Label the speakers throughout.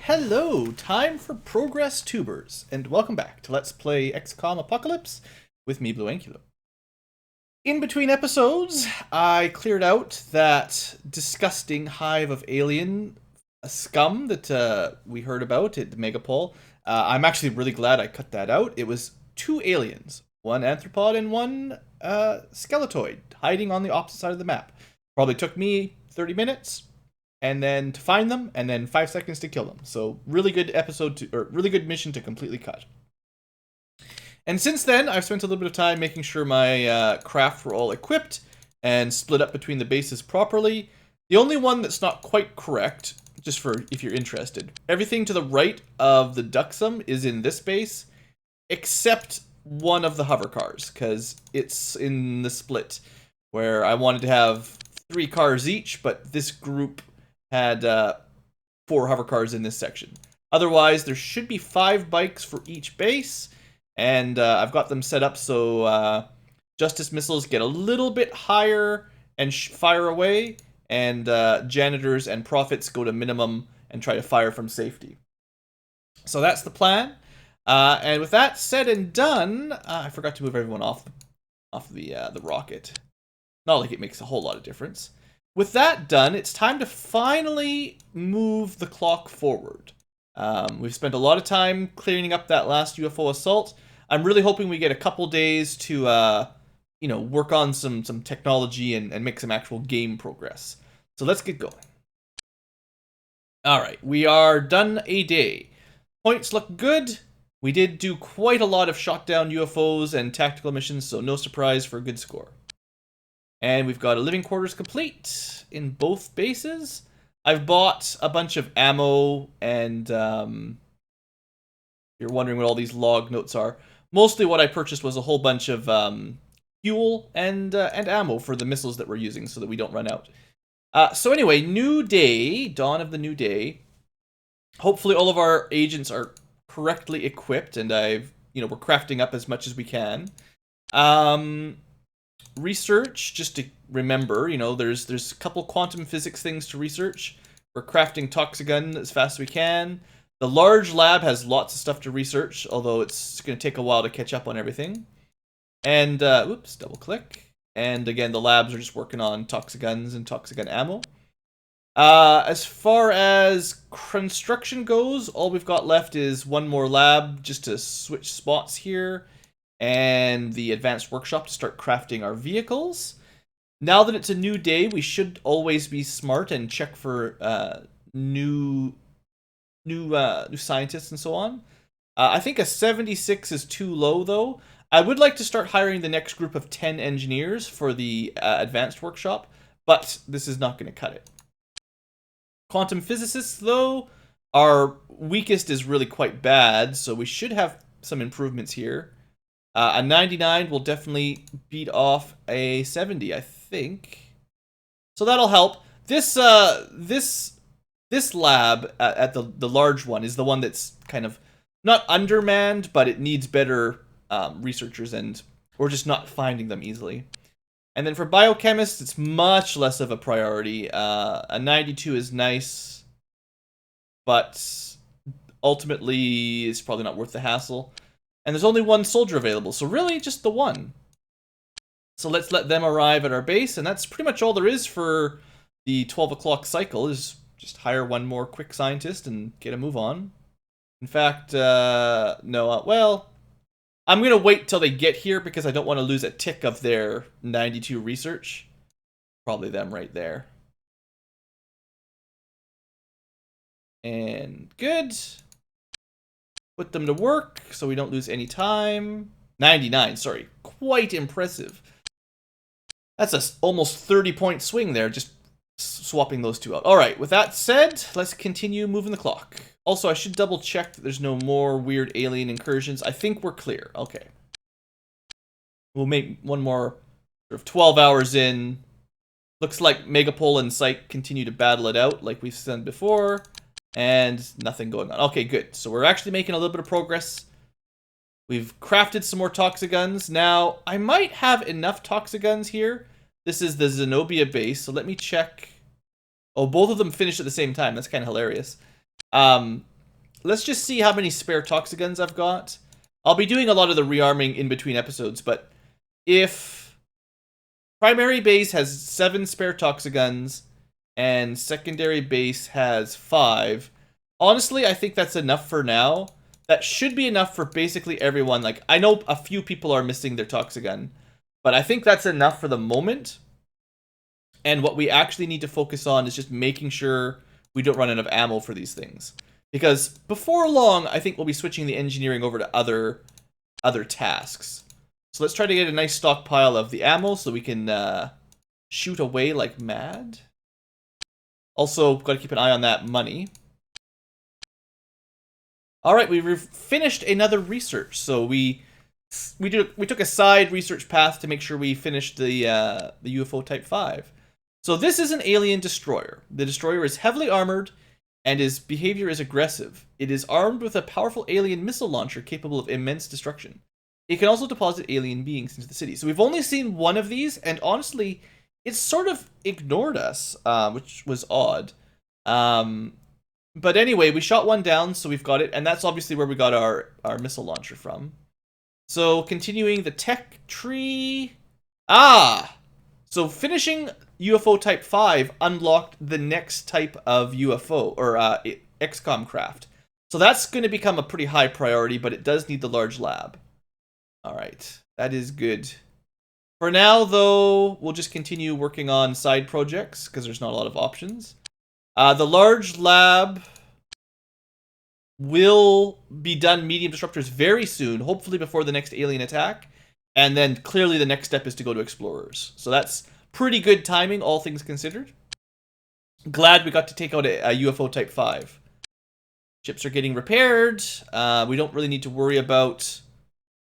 Speaker 1: Hello, time for Progress Tubers, and welcome back to Let's Play XCOM Apocalypse with me, BlueAnkylo. In between episodes, I cleared out that disgusting hive of alien scum that we heard about at the Megapole. I'm actually really glad I cut that out. It was two aliens, one anthropod and one skeletoid, hiding on the opposite side of the map. Probably took me 30 minutes. And then to find them, and then 5 seconds to kill them. So really good really good mission to completely cut. And since then, I've spent a little bit of time making sure my craft were all equipped and split up between the bases properly. The only one that's not quite correct, just for if you're interested, everything to the right of the Duxum is in this base, except one of the hover cars, because it's in the split, where I wanted to have 3 cars each, but this group had 4 hover cars in this section. Otherwise, there should be 5 bikes for each base, and I've got them set up so Justice missiles get a little bit higher and fire away, and janitors and prophets go to minimum and try to fire from safety. So that's the plan. And with that said and done, I forgot to move everyone off the rocket. Not like it makes a whole lot of difference. With that done, it's time to finally move the clock forward. We've spent a lot of time clearing up that last UFO assault. I'm really hoping we get a couple days to, work on some technology and make some actual game progress. So let's get going. All right, we are done a day. Points look good. We did do quite a lot of shot down UFOs and tactical missions, so no surprise for a good score. And we've got a living quarters complete in both bases. I've bought a bunch of ammo, and you're wondering what all these log notes are. Mostly what I purchased was a whole bunch of fuel and ammo for the missiles that we're using so that we don't run out. So anyway, new day, dawn of the new day. Hopefully all of our agents are correctly equipped, and we're crafting up as much as we can. Research, just to remember, there's a couple quantum physics things to research. We're crafting Toxigun as fast as we can. The large lab has lots of stuff to research, although it's going to take a while to catch up on everything. And, oops, double click. And again, the labs are just working on Toxiguns and Toxigun ammo. As far as construction goes, all we've got left is one more lab just to switch spots here, and the advanced workshop to start crafting our vehicles. Now that it's a new day, we should always be smart and check for new scientists and so on. I think a 76 is too low, though. I would like to start hiring the next group of 10 engineers for the advanced workshop, but this is not going to cut it. Quantum physicists, though, our weakest is really quite bad, so we should have some improvements here. A 99 will definitely beat off a 70, I think. So that'll help. This lab at the large one is the one that's kind of not undermanned, but it needs better researchers, and we're just not finding them easily. And then for biochemists, it's much less of a priority. A 92 is nice, but ultimately it's probably not worth the hassle. And there's only one soldier available, so really just the one. So let's let them arrive at our base, and that's pretty much all there is for the 12 o'clock cycle, is just hire one more quick scientist and get a move on. In fact, no, well, I'm going to wait till they get here because I don't want to lose a tick of their 92 research. Probably them right there. And good. Put them to work so we don't lose any time. 99, sorry. Quite impressive. That's a almost 30-point swing there, just swapping those two out. Alright, with that said, let's continue moving the clock. Also, I should double check that there's no more weird alien incursions. I think we're clear. Okay. We'll make one more sort of 12 hours in. Looks like Megapole and Psych continue to battle it out like we've said before. And nothing going on. Okay, good. So we're actually making a little bit of progress. We've crafted some more Toxiguns. Now, I might have enough Toxiguns here. This is the Zenobia base, so let me check. Oh, both of them finished at the same time. That's kind of hilarious. let's just see how many spare toxiguns I've got. I'll be doing a lot of the rearming in between episodes, but if primary base has 7 spare toxiguns and secondary base has 5, honestly, I think that's enough for now. That should be enough for basically everyone. Like, I know a few people are missing their toxigun, but I think that's enough for the moment. And what we actually need to focus on is just making sure we don't run out of ammo for these things. Because before long, I think we'll be switching the engineering over to other tasks. So let's try to get a nice stockpile of the ammo so we can shoot away like mad. Also, got to keep an eye on that money. All right, we finished another research. So we took a side research path to make sure we finished the UFO Type 5. So this is an alien destroyer. The destroyer is heavily armored, and his behavior is aggressive. It is armed with a powerful alien missile launcher capable of immense destruction. It can also deposit alien beings into the city. So we've only seen one of these, and honestly, it's sort of ignored us, which was odd. But anyway, we shot one down, so we've got it, and that's obviously where we got our missile launcher from. So continuing the tech tree. So finishing UFO Type 5 unlocked the next type of UFO, or XCOM craft. So that's going to become a pretty high priority, but it does need the large lab. Alright, that is good. For now, though, we'll just continue working on side projects, because there's not a lot of options. The large lab will be done medium disruptors very soon, hopefully before the next alien attack. And then clearly the next step is to go to explorers. So that's pretty good timing, all things considered. Glad we got to take out a UFO Type 5. Ships are getting repaired. We don't really need to worry about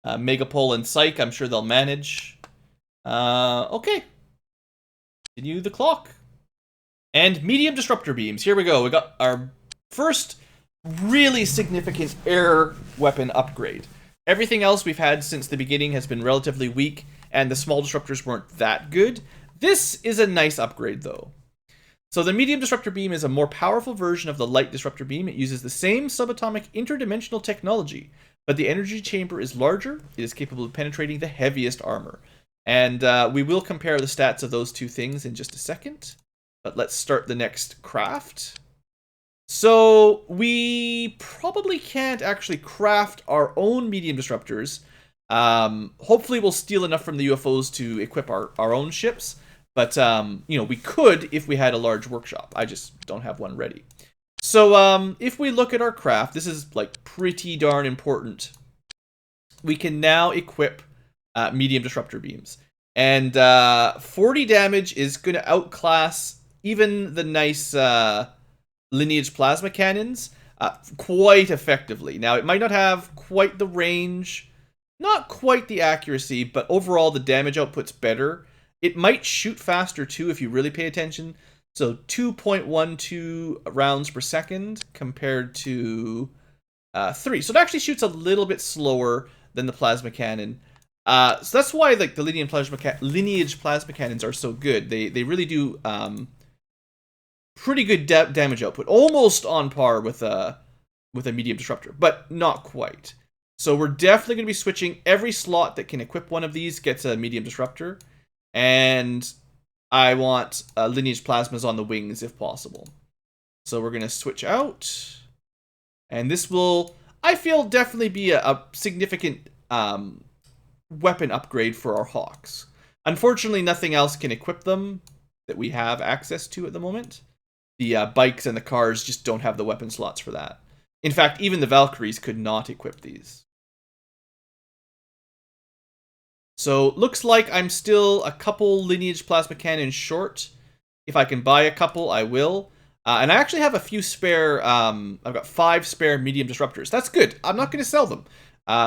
Speaker 1: Megapole and Psych. I'm sure they'll manage. Okay. Continue the clock. And medium disruptor beams. Here we go. We got our first really significant air weapon upgrade. Everything else we've had since the beginning has been relatively weak, and the small disruptors weren't that good. This is a nice upgrade, though. So the medium disruptor beam is a more powerful version of the light disruptor beam. It uses the same subatomic interdimensional technology, but the energy chamber is larger. It is capable of penetrating the heaviest armor. And we will compare the stats of those two things in just a second. But let's start the next craft. So we probably can't actually craft our own medium disruptors. Hopefully we'll steal enough from the UFOs to equip our own ships. But, you know, we could if we had a large workshop. I just don't have one ready. So if we look at our craft, this is like pretty darn important. We can now equip medium disruptor beams. And 40 damage is going to outclass even the nice lineage plasma cannons quite effectively. Now, it might not have quite the range, not quite the accuracy, but overall the damage output's better. It might shoot faster too if you really pay attention. So 2.12 rounds per second compared to 3. So it actually shoots a little bit slower than the plasma cannon. So that's why like the lineage plasma cannons are so good. They really do pretty good damage output, almost on par with a medium disruptor, but not quite. So we're definitely going to be switching. Every slot that can equip one of these gets a medium disruptor, and I want lineage plasmas on the wings if possible. So we're going to switch out, and this will, I feel, definitely be a significant weapon upgrade for our Hawks. Unfortunately, nothing else can equip them that we have access to at the moment. The bikes and the cars just don't have the weapon slots for that. In fact, even the Valkyries could not equip these. So, looks like I'm still a couple lineage plasma cannons short. If I can buy a couple, I will. And I actually have a few spare, I've got 5 spare medium disruptors. That's good. I'm not going to sell them.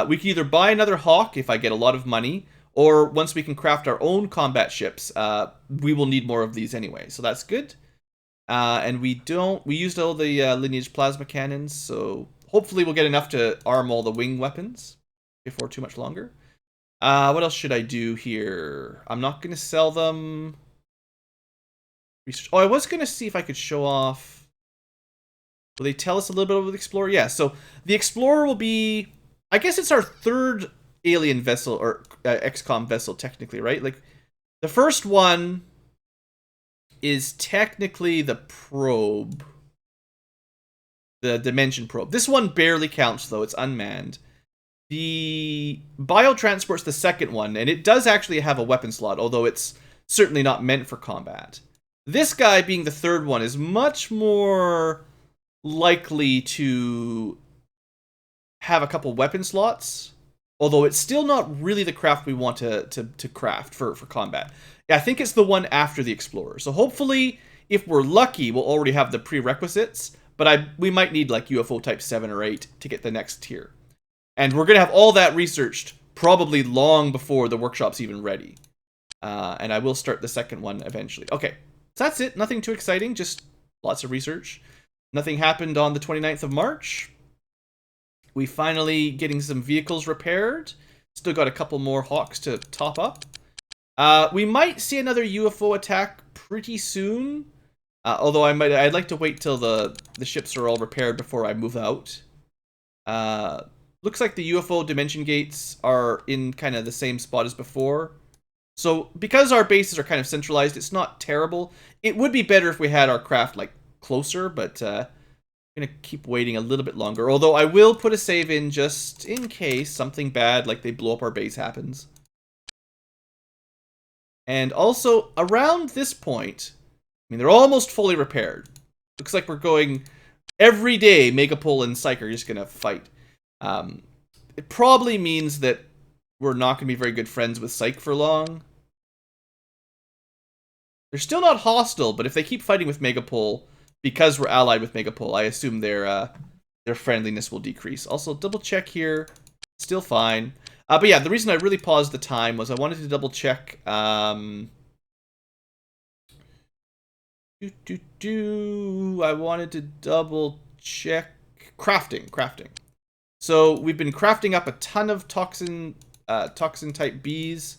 Speaker 1: We can either buy another Hawk if I get a lot of money, or once we can craft our own combat ships, we will need more of these anyway. So that's good. And we used all the lineage plasma cannons, so hopefully we'll get enough to arm all the wing weapons before too much longer. What else should I do here? I'm not going to sell them. Oh, I was going to see if I could show off Will they tell us a little bit about the Explorer? Yeah, so the Explorer will be... I guess it's our third alien vessel, or XCOM vessel, technically, right? Like, the first one is technically the probe. The Dimension probe. This one barely counts, though. It's unmanned. The Biotransport's the second one, and it does actually have a weapon slot, although it's certainly not meant for combat. This guy, being the third one, is much more likely to have a couple weapon slots, although it's still not really the craft we want to craft for combat. Yeah, I think it's the one after the Explorer. So hopefully, if we're lucky, we'll already have the prerequisites, but we might need like UFO type 7 or 8 to get the next tier. And we're going to have all that researched probably long before the workshop's even ready. And I will start the second one eventually. Okay, so that's it. Nothing too exciting, just lots of research. Nothing happened on the 29th of March. We finally getting some vehicles repaired. Still got a couple more Hawks to top up. We might see another UFO attack pretty soon. Although I'd like to wait till the ships are all repaired before I move out. Looks like the UFO dimension gates are in kind of the same spot as before. So because our bases are kind of centralized, it's not terrible. It would be better if we had our craft like closer, but I'm going to keep waiting a little bit longer. Although I will put a save in just in case something bad like they blow up our base happens. And also around this point, I mean, they're almost fully repaired. Looks like we're going every day. Megapol and Psych are just going to fight. It probably means that we're not going to be very good friends with Psych for long. They're still not hostile, but if they keep fighting with Megapol, because we're allied with Megapol, I assume their friendliness will decrease. Also, double check here. Still fine. But yeah, the reason I really paused the time was I wanted to double check. I wanted to double check crafting. So we've been crafting up a ton of toxin type bees.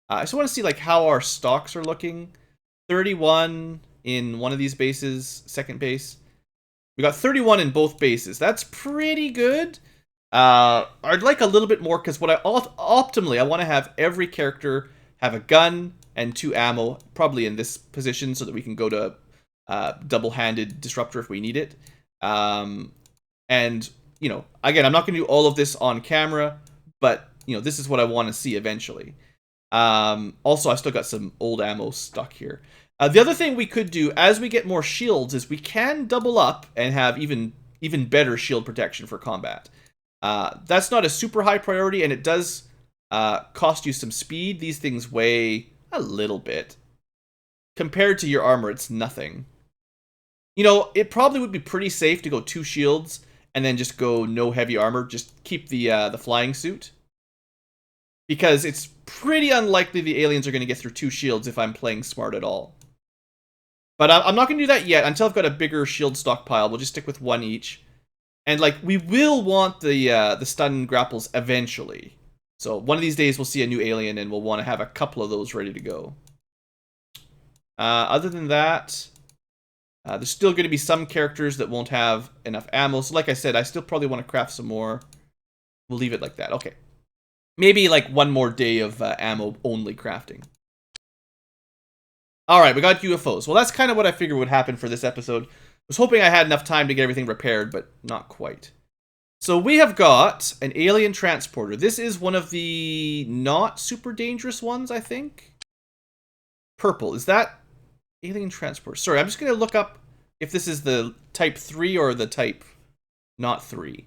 Speaker 1: I just want to see like how our stocks are looking. 31 in one of these bases, second base. We got 31 in both bases. That's pretty good. I'd like a little bit more because what optimally I want to have every character have a gun and 2 ammo, probably in this position, so that we can go to double-handed disruptor if we need it. And you know, again, I'm not going to do all of this on camera, but you know, this is what I want to see eventually. Also, I've still got some old ammo stuck here. The other thing we could do as we get more shields is we can double up and have even better shield protection for combat. That's not a super high priority, and it does cost you some speed. These things weigh a little bit. Compared to your armor, it's nothing. You know, it probably would be pretty safe to go 2 shields and then just go no heavy armor. Just keep the flying suit. Because it's pretty unlikely the aliens are going to get through 2 shields if I'm playing smart at all. But I'm not going to do that yet until I've got a bigger shield stockpile. We'll just stick with 1 each. And like, we will want the stun grapples eventually. So one of these days we'll see a new alien and we'll want to have a couple of those ready to go. Other than that, there's still going to be some characters that won't have enough ammo. So like I said, I still probably want to craft some more. We'll leave it like that. Okay. Maybe like 1 more day of ammo only crafting. Alright, we got UFOs. Well, that's kind of what I figured would happen for this episode. I was hoping I had enough time to get everything repaired, but not quite. So we have got an alien transporter. This is one of the not super dangerous ones, I think. Purple. Is that alien transporter? Sorry, I'm just going to look up if this is the type 3 or the type not 3.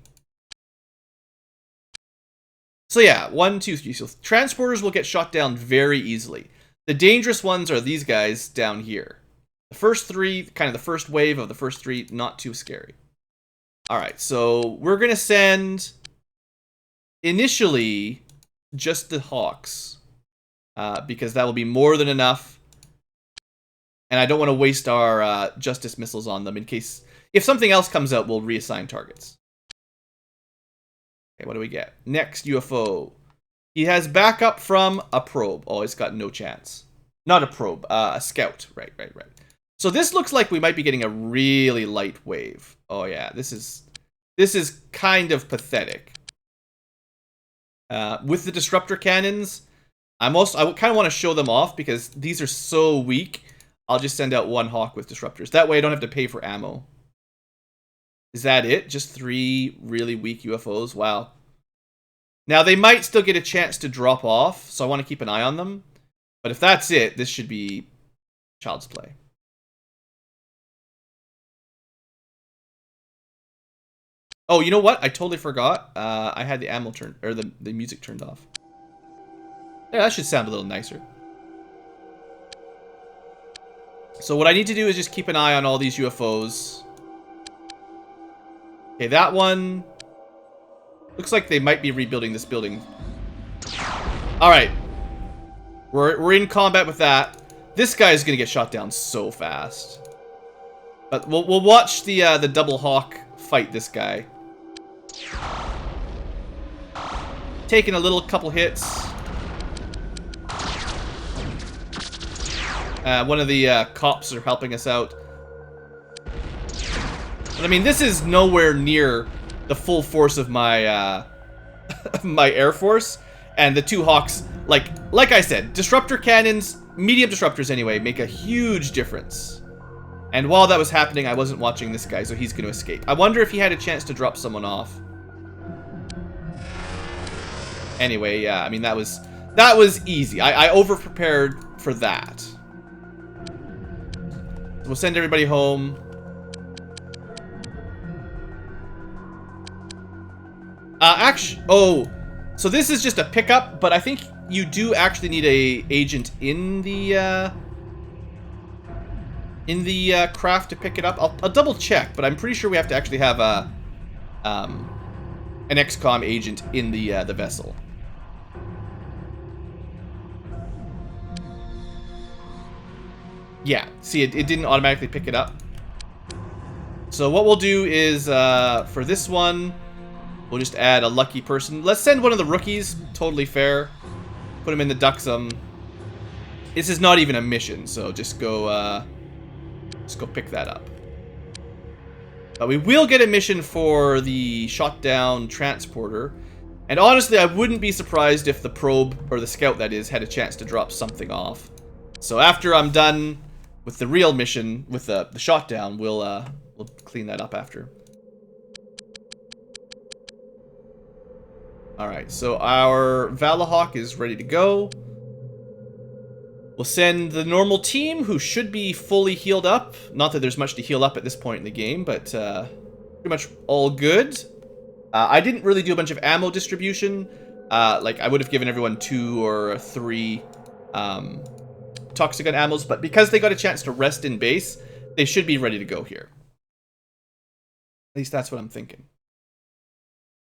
Speaker 1: So yeah, 1, 2, 3. So transporters will get shot down very easily. The dangerous ones are these guys down here. The first 3, kind of the first wave of the first 3, not too scary. Alright, so we're going to send initially just the Hawks. Because that will be more than enough. And I don't want to waste our Justice missiles on them in case... If something else comes out, we'll reassign targets. Okay, what do we get? Next UFO. He has backup from a probe. Oh, it's got no chance. Not a probe, a scout. Right. So this looks like we might be getting a really light wave. Oh yeah, this is kind of pathetic. With the disruptor cannons, I kind of want to show them off because these are so weak. I'll just send out 1 Hawk with disruptors. That way I don't have to pay for ammo. Is that it? Just 3 really weak UFOs? Wow. Now, they might still get a chance to drop off, so I want to keep an eye on them. But if that's it, this should be child's play. Oh, you know what? I totally forgot. I had the ammo turned, or the music turned off. Yeah, that should sound a little nicer. So what I need to do is just keep an eye on all these UFOs. Okay, that one looks like they might be rebuilding this building. All right, we're in combat with that. This guy is gonna get shot down so fast. But we'll watch the double hawk fight this guy. Taking a couple hits. One of the cops are helping us out. But, I mean, this is nowhere near the full force of my my Air Force. And the 2 Hawks, like I said, disruptor cannons, medium disruptors anyway, make a huge difference. And while that was happening, I wasn't watching this guy, so he's going to escape. I wonder if he had a chance to drop someone off. Anyway, yeah, I mean, that was easy. I over-prepared for that. We'll send everybody home. Actually, oh, so this is just a pickup, but I think you do actually need a agent in the craft to pick it up. I'll double check, but I'm pretty sure we have to actually have an XCOM agent in the vessel. Yeah, see, it didn't automatically pick it up. So what we'll do is, for this one, we'll just add a lucky person. Let's send one of the rookies, totally fair. Put him in the Duxum. This is not even a mission, so just go pick that up. But we will get a mission for the shot down transporter. And honestly, I wouldn't be surprised if the probe, or the scout that is, had a chance to drop something off. So after I'm done with the real mission, with the shot down, we'll clean that up after. Alright, so our Valahawk is ready to go. We'll send the normal team, who should be fully healed up. Not that there's much to heal up at this point in the game, but pretty much all good. I didn't really do a bunch of ammo distribution. Like, I would have given everyone 2 or 3 toxic gun ammos, but because they got a chance to rest in base, they should be ready to go here. At least that's what I'm thinking.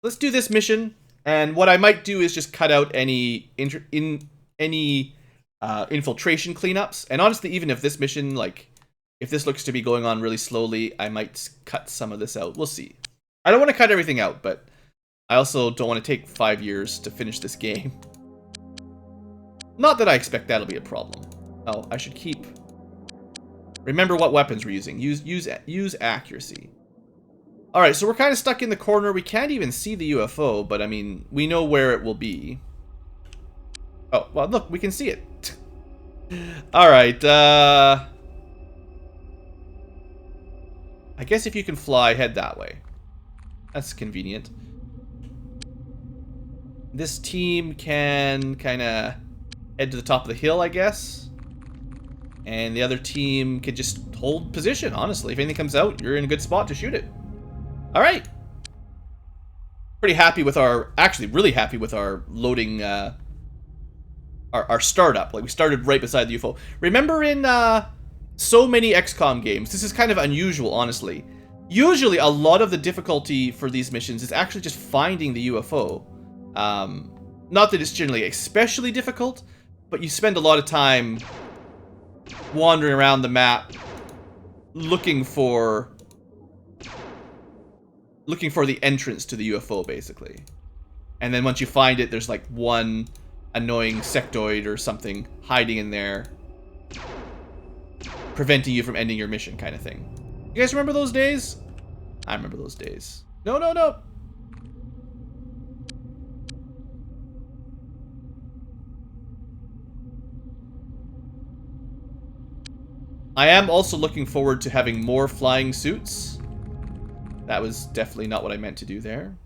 Speaker 1: Let's do this mission, and what I might do is just cut out any infiltration cleanups. And honestly, even if this mission, like, if this looks to be going on really slowly, I might cut some of this out. We'll see. I don't want to cut everything out, but I also don't want to take 5 years to finish this game. Not that I expect that'll be a problem. Oh, I should keep... Remember what weapons we're using. Use accuracy. Alright, so we're kind of stuck in the corner. We can't even see the UFO, but I mean, we know where it will be. Oh, well, look, we can see it. Alright, I guess if you can fly, head that way. That's convenient. This team can kind of head to the top of the hill, I guess. And the other team could just hold position, honestly. If anything comes out, you're in a good spot to shoot it. Alright. Pretty happy with our... Actually, really happy with our loading... Our startup. Like, we started right beside the UFO. Remember in so many XCOM games, this is kind of unusual, honestly. Usually, a lot of the difficulty for these missions is actually just finding the UFO. Not that it's generally especially difficult, but you spend a lot of time wandering around the map looking for the entrance to the UFO, basically. And then once you find it, there's like one annoying sectoid or something hiding in there. preventing you from ending your mission kind of thing. You guys remember those days? I remember those days. No, no, no. I am also looking forward to having more flying suits. That was definitely not what I meant to do there.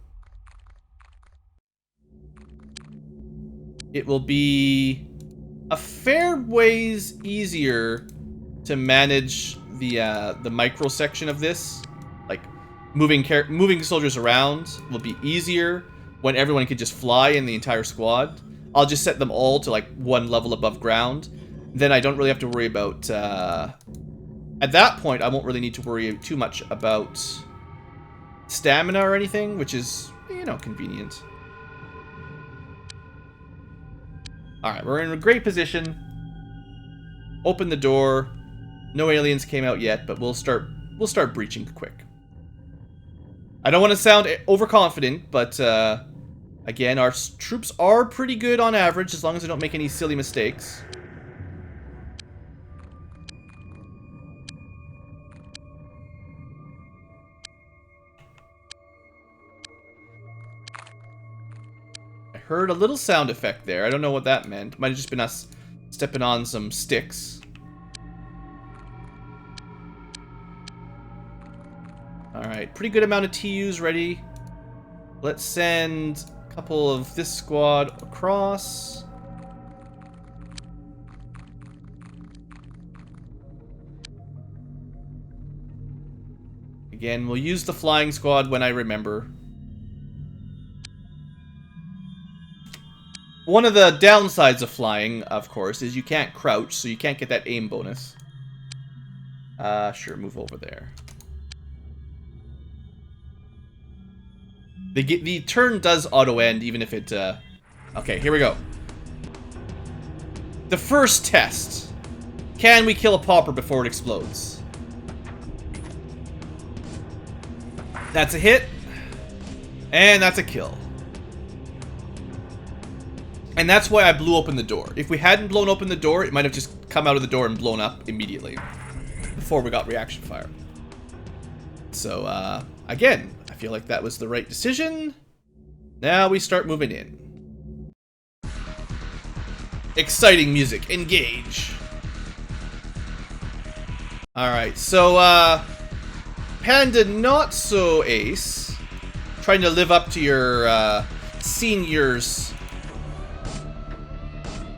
Speaker 1: It will be a fair ways easier to manage the micro section of this. Like moving soldiers around will be easier when everyone can just fly in the entire squad. I'll just set them all to like one level above ground. Then I don't really have to worry about... at that point, I won't really need to worry too much about stamina or anything, which is, you know, convenient. Alright, we're in a great position. Open the door. No aliens came out yet, but we'll start breaching quick. I don't want to sound overconfident, but again, our troops are pretty good on average, as long as they don't make any silly mistakes. Heard a little sound effect there. I don't know what that meant. Might have just been us stepping on some sticks. Alright, pretty good amount of TUs ready. Let's send a couple of this squad across. Again, we'll use the flying squad when I remember. One of the downsides of flying, of course, is you can't crouch, so you can't get that aim bonus. Sure, move over there. The turn does auto-end, even if it, Okay, here we go. The first test. Can we kill a popper before it explodes? That's a hit. And that's a kill. And that's why I blew open the door. If we hadn't blown open the door, it might have just come out of the door and blown up immediately. Before we got reaction fire. So, again, I feel like that was the right decision. Now we start moving in. Exciting music. Engage. Alright, so, Panda Not So Ace. Trying to live up to your, seniors...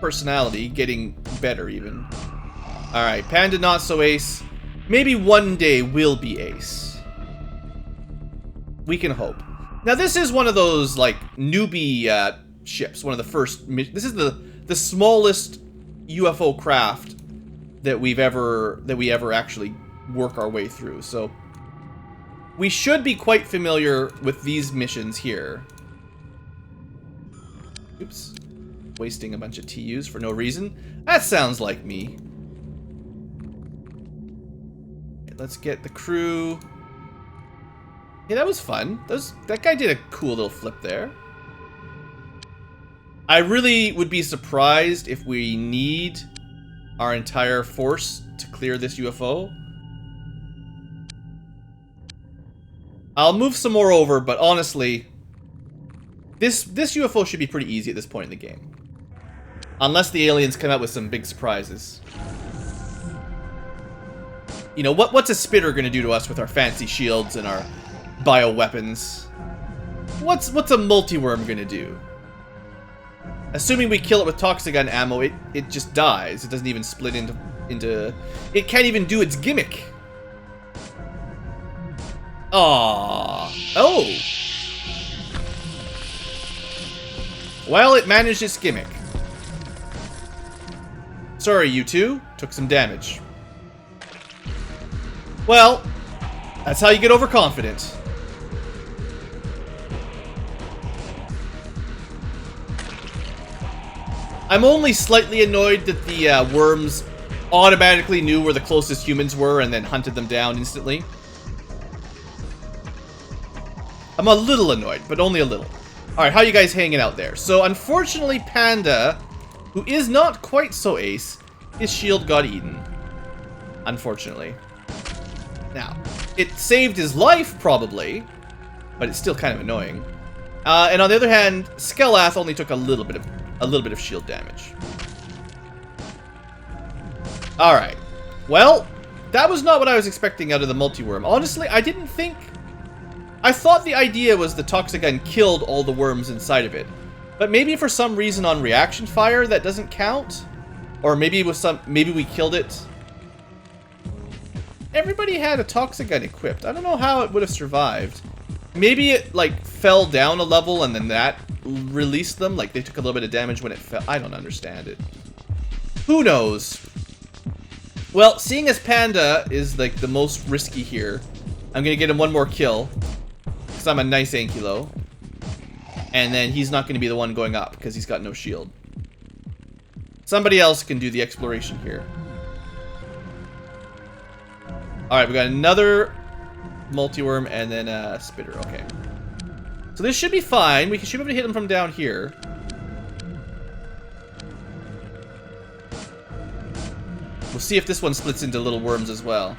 Speaker 1: personality, getting better even. Alright, Panda Not So Ace. Maybe one day will be Ace. We can hope. Now this is one of those, like, newbie ships. One of the first... This is the smallest UFO craft that we ever actually work our way through. So, we should be quite familiar with these missions here. Oops. Wasting a bunch of TUs for no reason. That sounds like me. Let's get the crew. Yeah, that was fun. That guy did a cool little flip there. I really would be surprised if we need our entire force to clear this UFO. I'll move some more over, but honestly, this UFO should be pretty easy at this point in the game. Unless the aliens come out with some big surprises. You know, what's a spitter gonna do to us with our fancy shields and our bioweapons? What's a multi-worm gonna do? Assuming we kill it with toxigun ammo, it just dies. It doesn't even split into... It can't even do its gimmick. Aww. Oh! Well, it managed its gimmick. Sorry, you two. Took some damage. Well, that's how you get overconfident. I'm only slightly annoyed that the worms automatically knew where the closest humans were and then hunted them down instantly. I'm a little annoyed, but only a little. Alright, how you guys hanging out there? So, unfortunately, Panda, who is not quite so ace, his shield got eaten. unfortunately. Now, it saved his life, probably, but it's still kind of annoying. And on the other hand, Skelath only took a little bit of shield damage. All right. Well, that was not what I was expecting out of the multi-worm. Honestly, I didn't think... I thought the idea was the toxic gun killed all the worms inside of it. But maybe for some reason on reaction fire that doesn't count. Or maybe it was maybe we killed it. Everybody had a toxic gun equipped. I don't know how it would have survived. Maybe it, like, fell down a level and then that released them. Like, they took a little bit of damage when it fell. I don't understand it. Who knows? Well, seeing as Panda is, like, the most risky here, I'm gonna get him one more kill. Because I'm a nice Ankylo. And then he's not gonna be the one going up because he's got no shield. Somebody else can do the exploration here. Alright, we got another multi-worm and then a spitter. Okay. So this should be fine. We should be able to hit him from down here. We'll see if this one splits into little worms as well.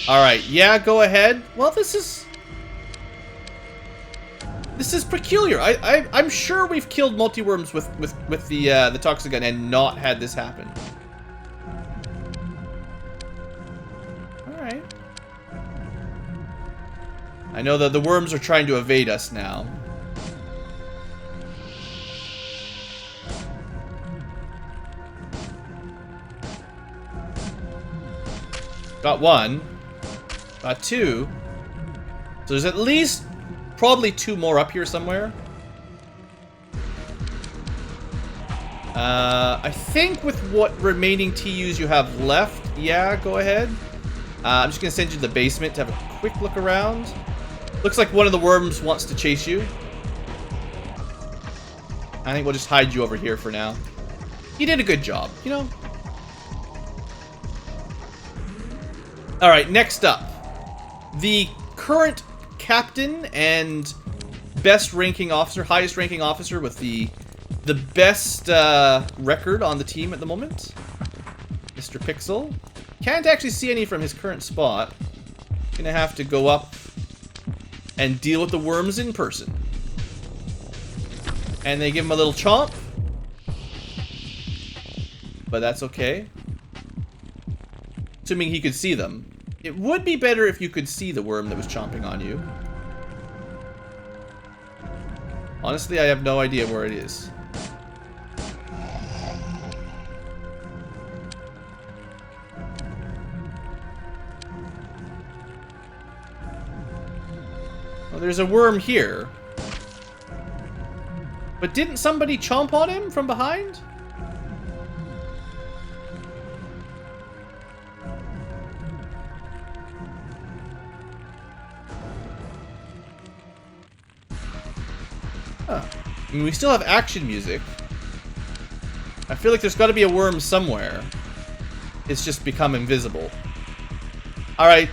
Speaker 1: Alright, yeah, go ahead. Well, this is peculiar. I'm sure we've killed multi-worms with the toxic gun and not had this happen. Alright. I know that the worms are trying to evade us now. Got one. Got two. So there's at least probably two more up here somewhere. I think with what remaining TUs you have left, yeah, go ahead. I'm just gonna send you to the basement to have a quick look around. Looks like one of the worms wants to chase you. I think we'll just hide you over here for now. You did a good job, you know. Alright, next up. The current captain and best ranking officer, highest ranking officer with the best record on the team at the moment, Mr. Pixel. Can't actually see any from his current spot. Gonna have to go up and deal with the worms in person. And they give him a little chomp. But that's okay. Assuming he could see them. It would be better if you could see the worm that was chomping on you. Honestly, I have no idea where it is. Well, there's a worm here. But didn't somebody chomp on him from behind? Huh. I mean, we still have action music. I feel like there's got to be a worm somewhere. It's just become invisible. Alright,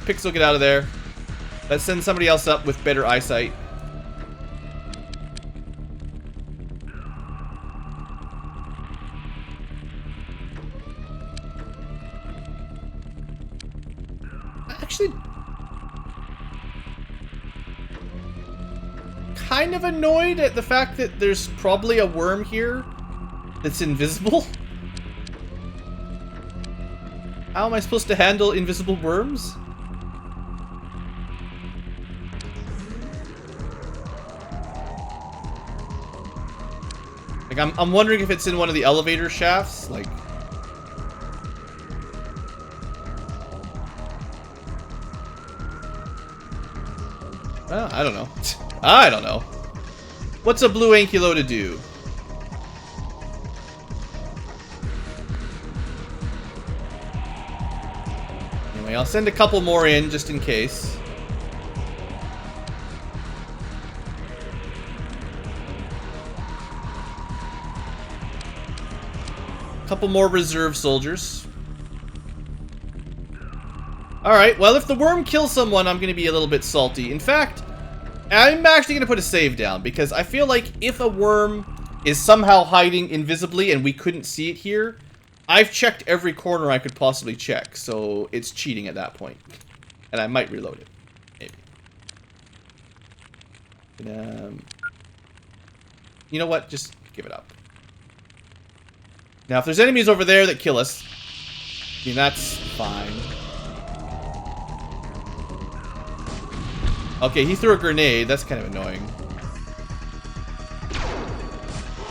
Speaker 1: Pixel, get out of there. Let's send somebody else up with better eyesight. Actually, kind of annoyed at the fact that there's probably a worm here that's invisible. How am I supposed to handle invisible worms? Like, I'm wondering if it's in one of the elevator shafts, like... Well, I don't know. I don't know. What's a BlueAnkylo to do? Anyway, I'll send a couple more in just in case. Couple more reserve soldiers. Alright, well, if the worm kills someone, I'm going to be a little bit salty. In fact, I'm actually going to put a save down, because I feel like if a worm is somehow hiding invisibly and we couldn't see it here, I've checked every corner I could possibly check, so it's cheating at that point. And I might reload it. Maybe. You know what? Just give it up. Now, if there's enemies over there that kill us, I mean, that's fine. Okay, he threw a grenade. That's kind of annoying.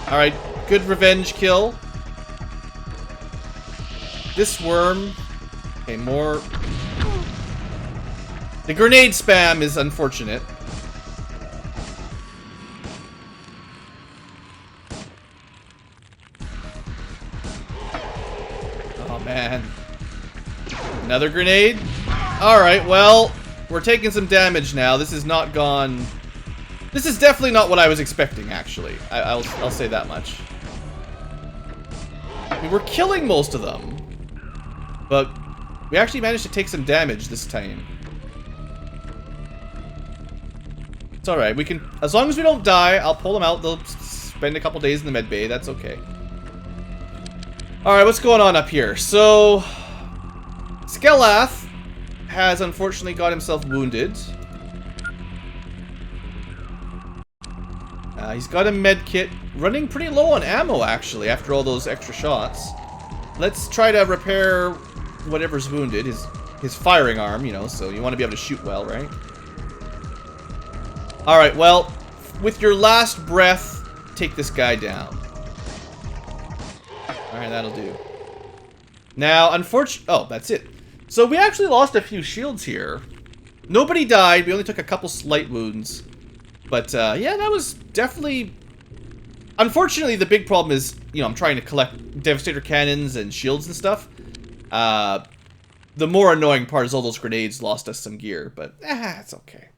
Speaker 1: Alright, good revenge kill. This worm. Okay, more. The grenade spam is unfortunate. Oh, man. Another grenade? Alright, well, we're taking some damage now. This is not gone... This is definitely not what I was expecting, actually. I'll say that much. I mean, we're killing most of them. But we actually managed to take some damage this time. It's alright. We can... As long as we don't die, I'll pull them out. They'll spend a couple days in the med bay. That's okay. Alright, what's going on up here? So... Skelath has unfortunately got himself wounded. He's got a med kit, running pretty low on ammo actually after all those extra shots. Let's try to repair whatever's wounded, his firing arm, you know, so you want to be able to shoot well, right? Alright, well, with your last breath, take this guy down. Alright, that'll do. Now, unfortunately... Oh, that's it. So we actually lost a few shields here. Nobody died, we only took a couple slight wounds. But, yeah, that was definitely... Unfortunately, the big problem is, you know, I'm trying to collect Devastator cannons and shields and stuff. The more annoying part is all those grenades lost us some gear, but, it's okay.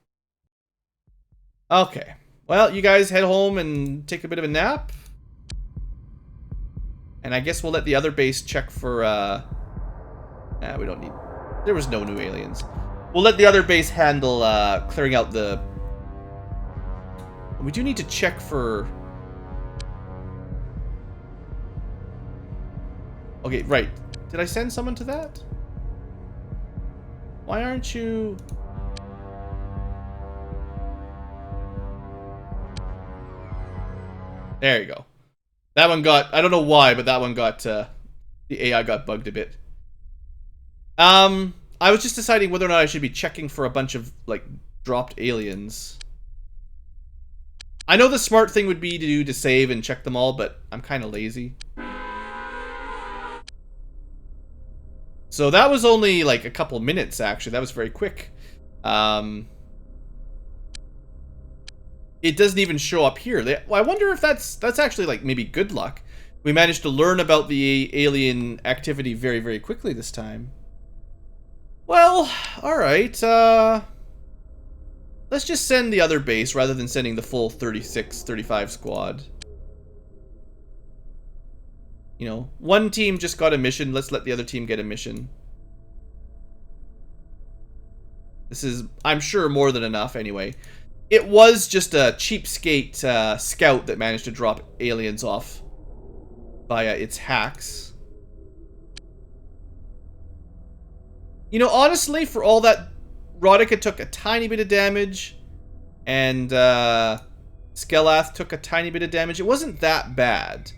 Speaker 1: Okay. Well, you guys head home and take a bit of a nap. And I guess we'll let the other base check for, we don't need... There was no new aliens. We'll let the other base handle, clearing out the... We do need to check for... Okay, right. Did I send someone to that? Why aren't you... There you go. That one got... I don't know why, but that one got... the AI got bugged a bit. I was just deciding whether or not I should be checking for a bunch of, like, dropped aliens. I know the smart thing would be to save and check them all, but I'm kind of lazy. So that was only like a couple minutes, actually. That was very quick. It doesn't even show up here. I wonder if that's actually like maybe good luck. We managed to learn about the alien activity very, very quickly this time. Well, alright. Let's just send the other base rather than sending the full 36, 35 squad. You know, one team just got a mission. Let's let the other team get a mission. This is, I'm sure, more than enough anyway. It was just a cheapskate scout that managed to drop aliens off via its hacks. You know, honestly, for all that, Rodica took a tiny bit of damage, and Skelath took a tiny bit of damage. It wasn't that bad.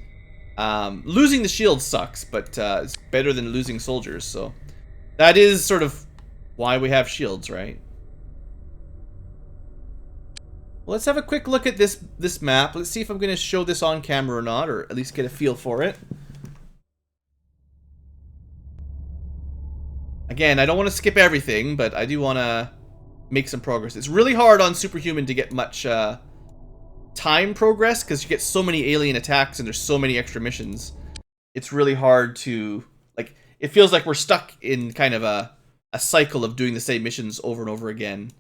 Speaker 1: Losing the shield sucks, but it's better than losing soldiers, so that is sort of why we have shields, right? Well, let's have a quick look at this map. Let's see if I'm going to show this on camera or not, or at least get a feel for it. Again, I don't want to skip everything, but I do want to make some progress. It's really hard on Superhuman to get much time progress, because you get so many alien attacks and there's so many extra missions. It's really hard to, like, it feels like we're stuck in kind of a cycle of doing the same missions over and over again.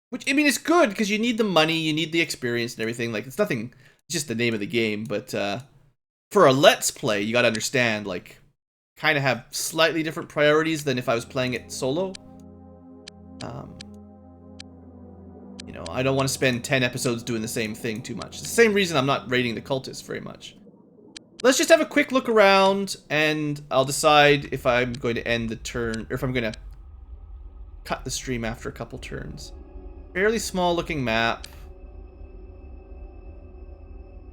Speaker 1: Which, I mean, it's good, because you need the money, you need the experience and everything. Like, it's nothing, it's just the name of the game, but for a Let's Play, you gotta understand, like, kind of have slightly different priorities than if I was playing it solo. You know, I don't want to spend 10 episodes doing the same thing too much. It's the same reason I'm not rating the cultists very much. Let's just have a quick look around, and I'll decide if I'm going to end the turn, or if I'm going to cut the stream after a couple turns. Fairly small looking map.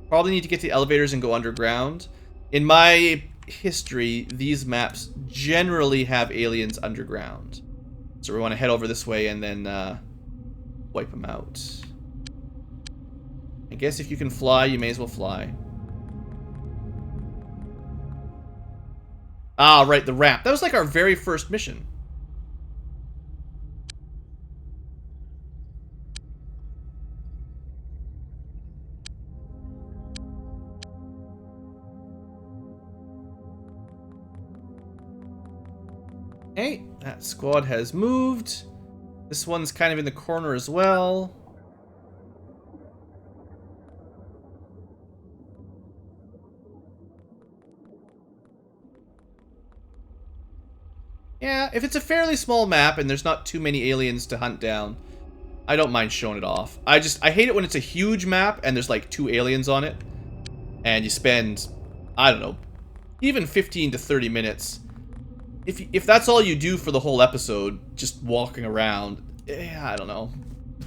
Speaker 1: Probably need to get to the elevators and go underground. In my history, these maps generally have aliens underground. So we want to head over this way and then wipe them out. I guess if you can fly, you may as well fly. Ah, right, the ramp. That was like our very first mission. Okay, that squad has moved. This one's kind of in the corner as well. Yeah, if it's a fairly small map and there's not too many aliens to hunt down, I don't mind showing it off. I hate it when it's a huge map and there's like 2 aliens on it. And you spend, I don't know, even 15 to 30 minutes. If that's all you do for the whole episode, just walking around, I don't know.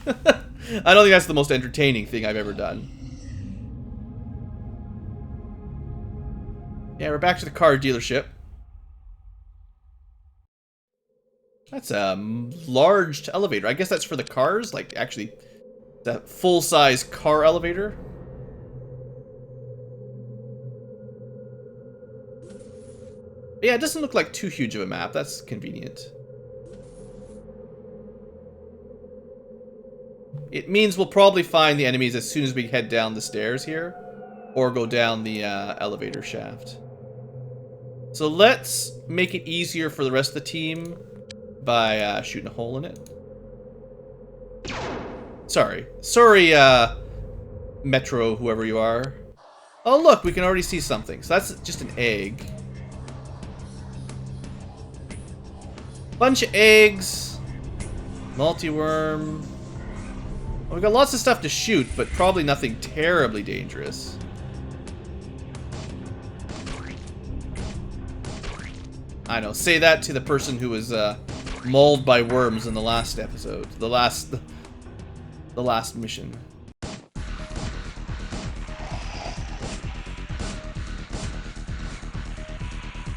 Speaker 1: I don't think that's the most entertaining thing I've ever done. Yeah, we're back to the car dealership. That's a large elevator. I guess that's for the cars, like actually the full-size car elevator. Yeah, it doesn't look like too huge of a map. That's convenient. It means we'll probably find the enemies as soon as we head down the stairs here, or go down the elevator shaft. So let's make it easier for the rest of the team by shooting a hole in it. Sorry, Metro, whoever you are. Oh look, we can already see something. So that's just an egg. Bunch of eggs, multi-worm. Well, we've got lots of stuff to shoot, but probably nothing terribly dangerous. I know, say that to the person who was mauled by worms in the last episode, the last mission.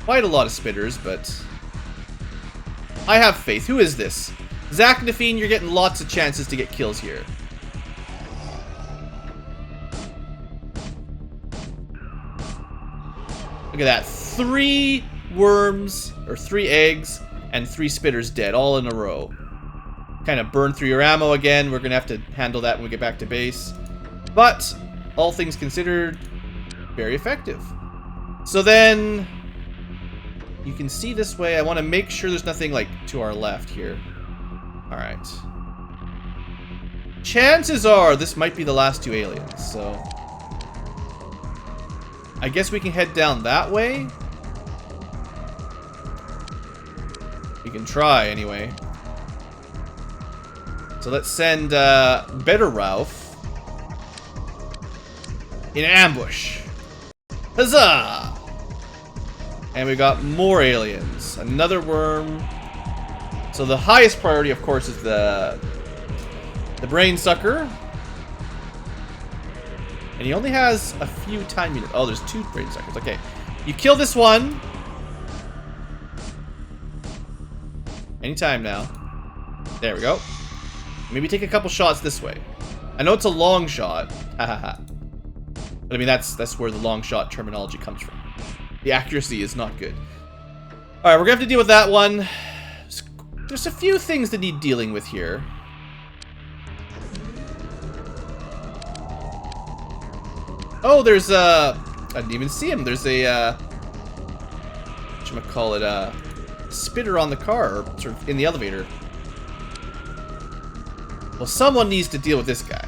Speaker 1: Quite a lot of spitters, but I have faith. Who is this? Zach Nafine, you're getting lots of chances to get kills here. Look at that. 3 worms, or 3 eggs, and 3 spitters dead, all in a row. Kind of burn through your ammo again. We're going to have to handle that when we get back to base. But, all things considered, very effective. So then, you can see this way. I want to make sure there's nothing, like, to our left here. Alright. Chances are this might be the last 2 aliens, so I guess we can head down that way. We can try, anyway. So let's send Better Ralph in ambush. Huzzah! And we got more aliens. Another worm. So the highest priority, of course, is the brain sucker. And he only has a few time units. Oh, there's 2 brain suckers. Okay. You kill this one. Anytime now. There we go. Maybe take a couple shots this way. I know it's a long shot. Hahaha. But I mean, that's where the long shot terminology comes from. The accuracy is not good. Alright, we're gonna have to deal with that one. There's a few things that need dealing with here. Oh, there's I didn't even see him. There's a whatchamacallit, spitter on the car, or sort of in the elevator. Well, someone needs to deal with this guy.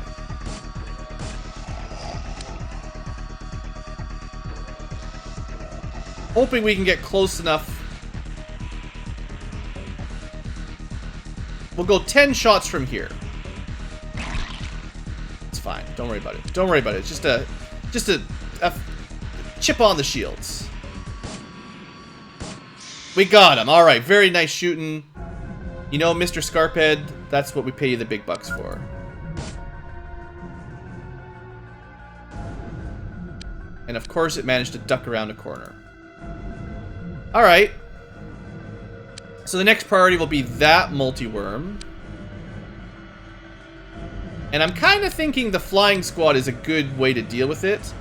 Speaker 1: Hoping we can get close enough. We'll go 10 shots from here. Don't worry about it. Don't worry about it. It's just a chip on the shields. We got him. All right. Very nice shooting. You know, Mr. Scarphead, that's what we pay you the big bucks for. And of course, it managed to duck around a corner. All right. So the next priority will be that multi-worm. And I'm kind of thinking the flying squad is a good way to deal with it.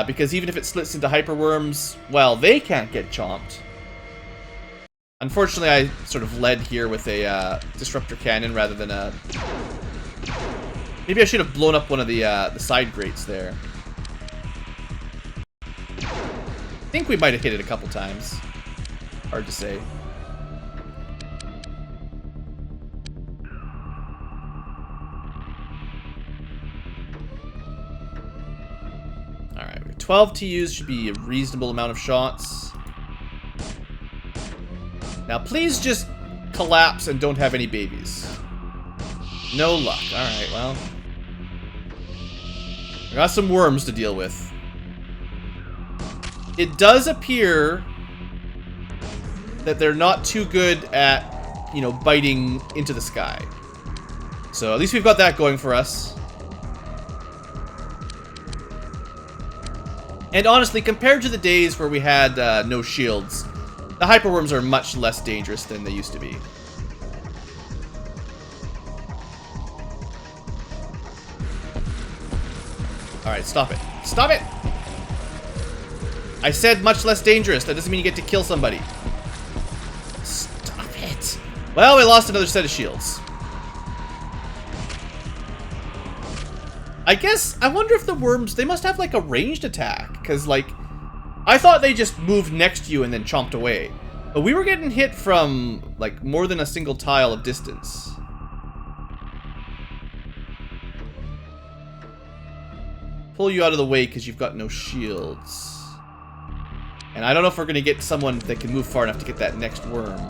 Speaker 1: Because even if it splits into hyperworms, well, they can't get chomped. Unfortunately, I sort of led here with a disruptor cannon rather than a... Maybe I should have blown up one of the side grates there. I think we might have hit it a couple times. Hard to say. Alright, 12 TUs should be a reasonable amount of shots. Now, please just collapse and don't have any babies. No luck. Alright, well. We got some worms to deal with. It does appear that they're not too good at, you know, biting into the sky. So at least we've got that going for us. And honestly, compared to the days where we had no shields, the hyperworms are much less dangerous than they used to be. Alright, stop it. Stop it! I said much less dangerous. That doesn't mean you get to kill somebody. Stop it. Well, we lost another set of shields. I guess, I wonder if the worms, they must have like a ranged attack. Because like, I thought they just moved next to you and then chomped away. But we were getting hit from like more than a single tile of distance. Pull you out of the way because you've got no shields. And I don't know if we're going to get someone that can move far enough to get that next worm.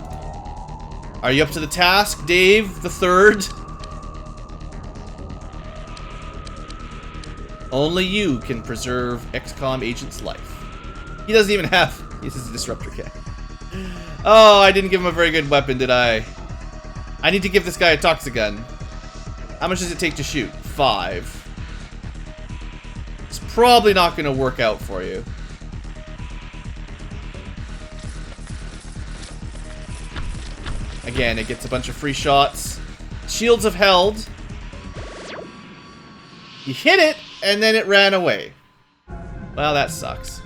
Speaker 1: Are you up to the task, Dave the Third? Only you can preserve XCOM agent's life. He doesn't even have... He uses a disruptor kit. Oh, I didn't give him a very good weapon, did I? I need to give this guy a Toxigun. How much does it take to shoot? 5. It's probably not going to work out for you. Again, it gets a bunch of free shots. Shields have held. You hit it, and then it ran away. Well, that sucks.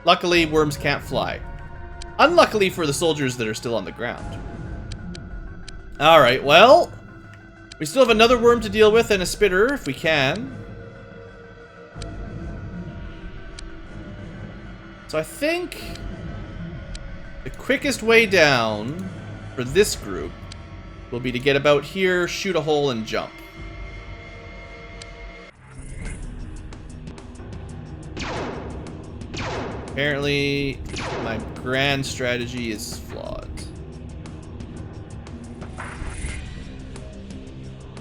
Speaker 1: Luckily, worms can't fly. Unluckily for the soldiers that are still on the ground. Alright, well, we still have another worm to deal with and a spitter, if we can. So I think the quickest way down for this group will be to get about here, shoot a hole, and jump. Apparently, my grand strategy is flawed.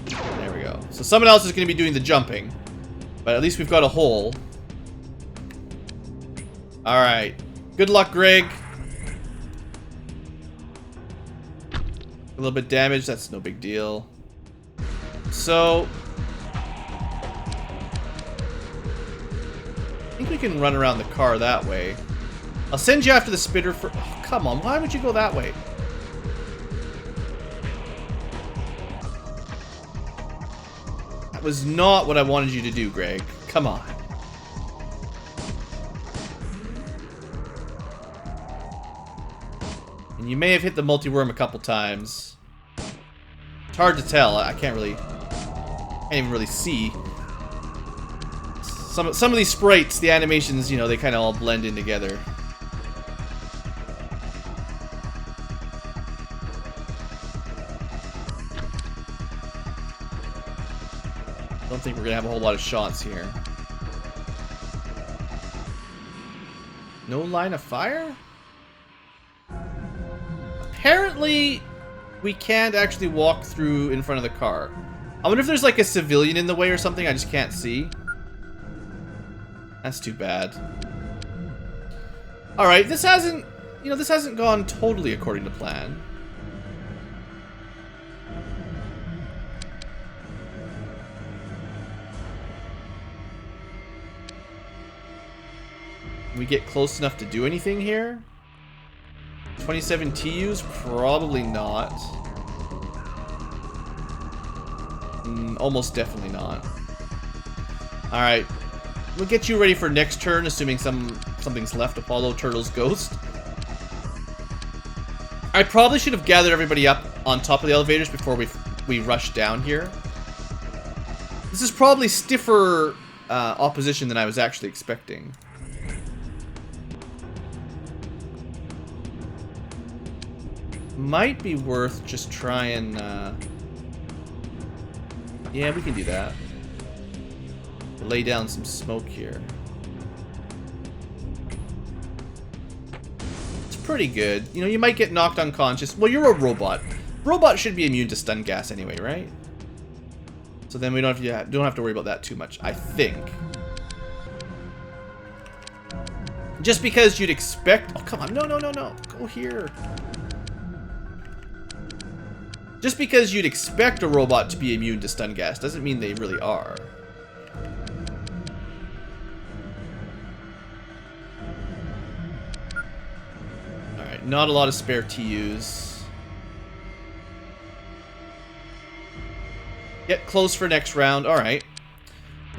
Speaker 1: There we go. So someone else is going to be doing the jumping. But at least we've got a hole. Alright. Good luck, Greg. A little bit damaged. That's no big deal. So... I think we can run around the car that way. I'll send you after the spitter for... Oh, come on, why would you go that way? That was not what I wanted you to do, Greg. Come on. And you may have hit the multi-worm a couple times. It's hard to tell. I can't even really see. Some of these sprites, the animations, you know, they kind of all blend in together. Don't think we're gonna have a whole lot of shots here. No line of fire? Apparently, we can't actually walk through in front of the car. I wonder if there's like a civilian in the way or something I just can't see. That's too bad. Alright, this hasn't, you know, this hasn't gone totally according to plan. Can we get close enough to do anything here? 27 TUs? Probably not. Almost definitely not. Alright. We'll get you ready for next turn, assuming something's left. Apollo, Turtles, Ghost. I probably should have gathered everybody up on top of the elevators before we rush down here. This is probably stiffer opposition than I was actually expecting. Might be worth just trying... yeah, we can do that. Lay down some smoke here. It's pretty good. You know, you might get knocked unconscious. Well, you're a robot. Robots should be immune to stun gas anyway, right? So then we don't have to worry about that too much, I think. Just because you'd expect... Oh, come on. No, no, no, no. Go here. Just because you'd expect a robot to be immune to stun gas doesn't mean they really are. Alright, not a lot of spare TUs. Get close for next round. Alright.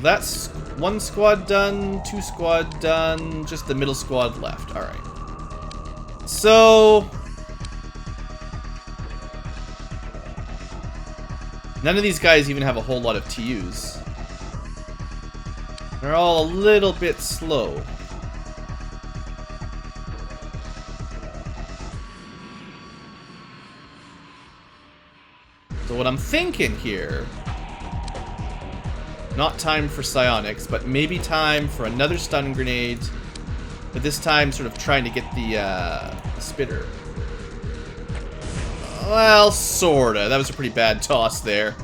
Speaker 1: That's one squad done, two squad done, just the middle squad left. Alright. So... none of these guys even have a whole lot of TUs. They're all a little bit slow. So what I'm thinking here, not time for psionics, but maybe time for another stun grenade, but this time sort of trying to get the spitter. Well, sorta. That was a pretty bad toss there.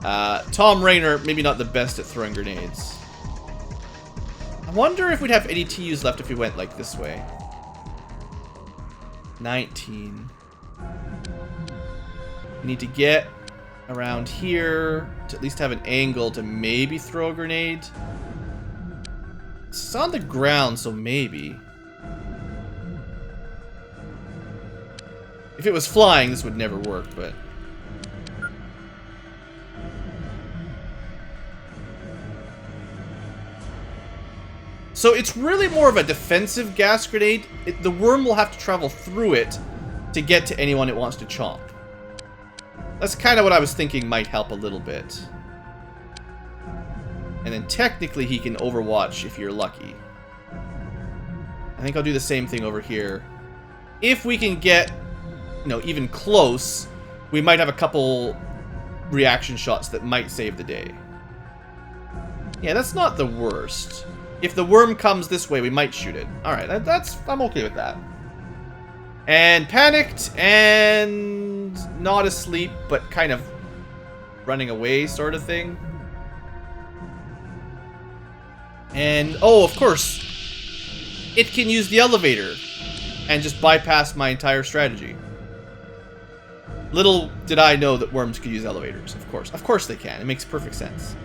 Speaker 1: Tom Rainer, maybe not the best at throwing grenades. I wonder if we'd have any TUs left if we went like this way. 19. We need to get around here to at least have an angle to maybe throw a grenade. It's on the ground, so maybe. If it was flying, this would never work, but... so it's really more of a defensive gas grenade. The worm will have to travel through it to get to anyone it wants to chomp. That's kind of what I was thinking might help a little bit. And then technically he can overwatch if you're lucky. I think I'll do the same thing over here. If we can get... you know, even close, we might have a couple reaction shots that might save the day. Yeah, that's not the worst. If the worm comes this way, we might shoot it. Alright, I'm okay with that. And panicked, and not asleep, but kind of running away sort of thing. And, oh, of course, it can use the elevator and just bypass my entire strategy. Little did I know that worms could use elevators, of course. Of course they can. It makes perfect sense.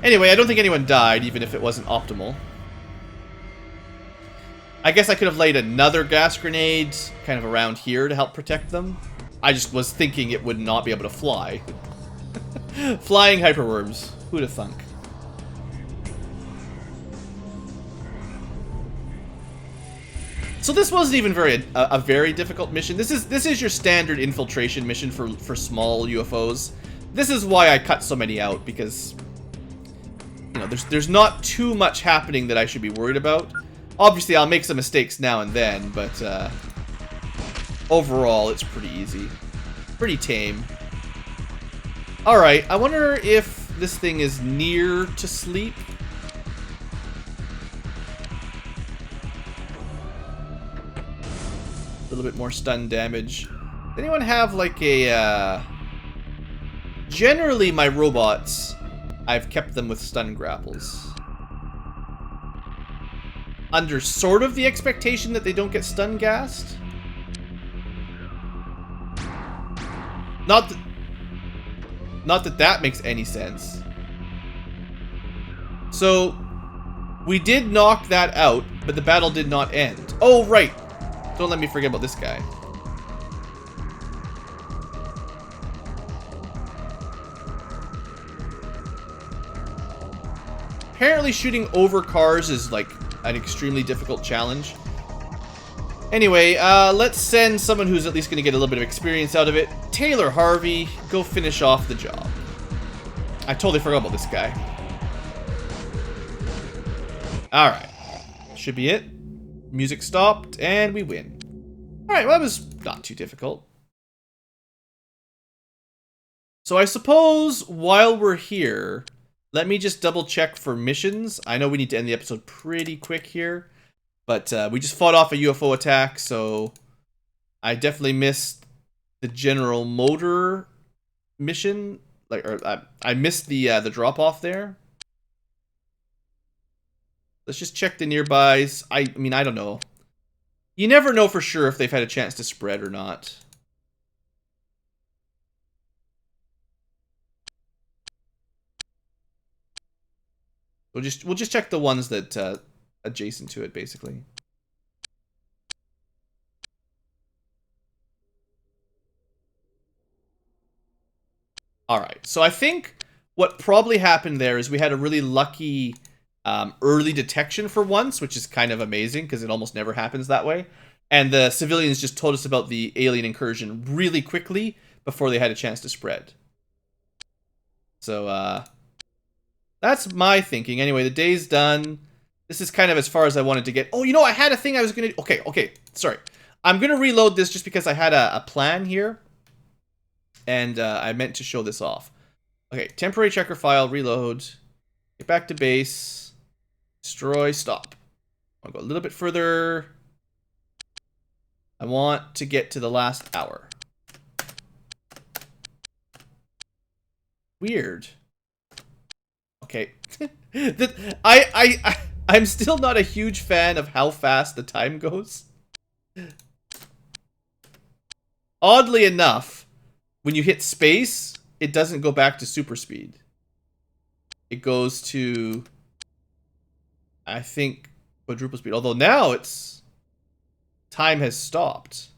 Speaker 1: Anyway, I don't think anyone died, even if it wasn't optimal. I guess I could have laid another gas grenade kind of around here to help protect them. I just was thinking it would not be able to fly. Flying hyperworms. Who'd have thunk? So this wasn't even a very difficult mission. This is your standard infiltration mission for small UFOs. This is why I cut so many out, because you know there's not too much happening that I should be worried about. Obviously, I'll make some mistakes now and then, but overall, it's pretty easy, pretty tame. All right, I wonder if this thing is near to sleep. A little bit more stun damage. Does anyone have like a generally my robots, I've kept them with stun grapples. Under sort of the expectation that they don't get stun gassed. Not that that makes any sense. So, we did knock that out, but the battle did not end. Oh, right. Don't let me forget about this guy. Apparently shooting over cars is like an extremely difficult challenge. Anyway, let's send someone who's at least going to get a little bit of experience out of it. Taylor Harvey, go finish off the job. I totally forgot about this guy. Alright. Should be it. Music stopped, and we win. Alright, well, that was not too difficult. So I suppose while we're here, let me just double check for missions. I know we need to end the episode pretty quick here, but we just fought off a UFO attack, so I definitely missed the General Motor mission. I missed the drop-off there. Let's just check the nearbys. I mean, I don't know. You never know for sure if they've had a chance to spread or not. We'll just check the ones that adjacent to it, basically. All right. So I think what probably happened there is we had a really lucky early detection for once, which is kind of amazing because it almost never happens that way. And the civilians just told us about the alien incursion really quickly before they had a chance to spread. So that's my thinking. Anyway, the day's done. This is kind of as far as I wanted to get. Oh, you know, I had a thing I was going to... Okay, sorry. I'm going to reload this just because I had a plan here. And I meant to show this off. Okay, temporary checker file, reload. Get back to base. Destroy, stop. I'll go a little bit further. I want to get to the last hour. Weird. Okay. I'm still not a huge fan of how fast the time goes. Oddly enough, when you hit space, it doesn't go back to super speed. It goes to, I think, quadruple speed. Although now it's... time has stopped.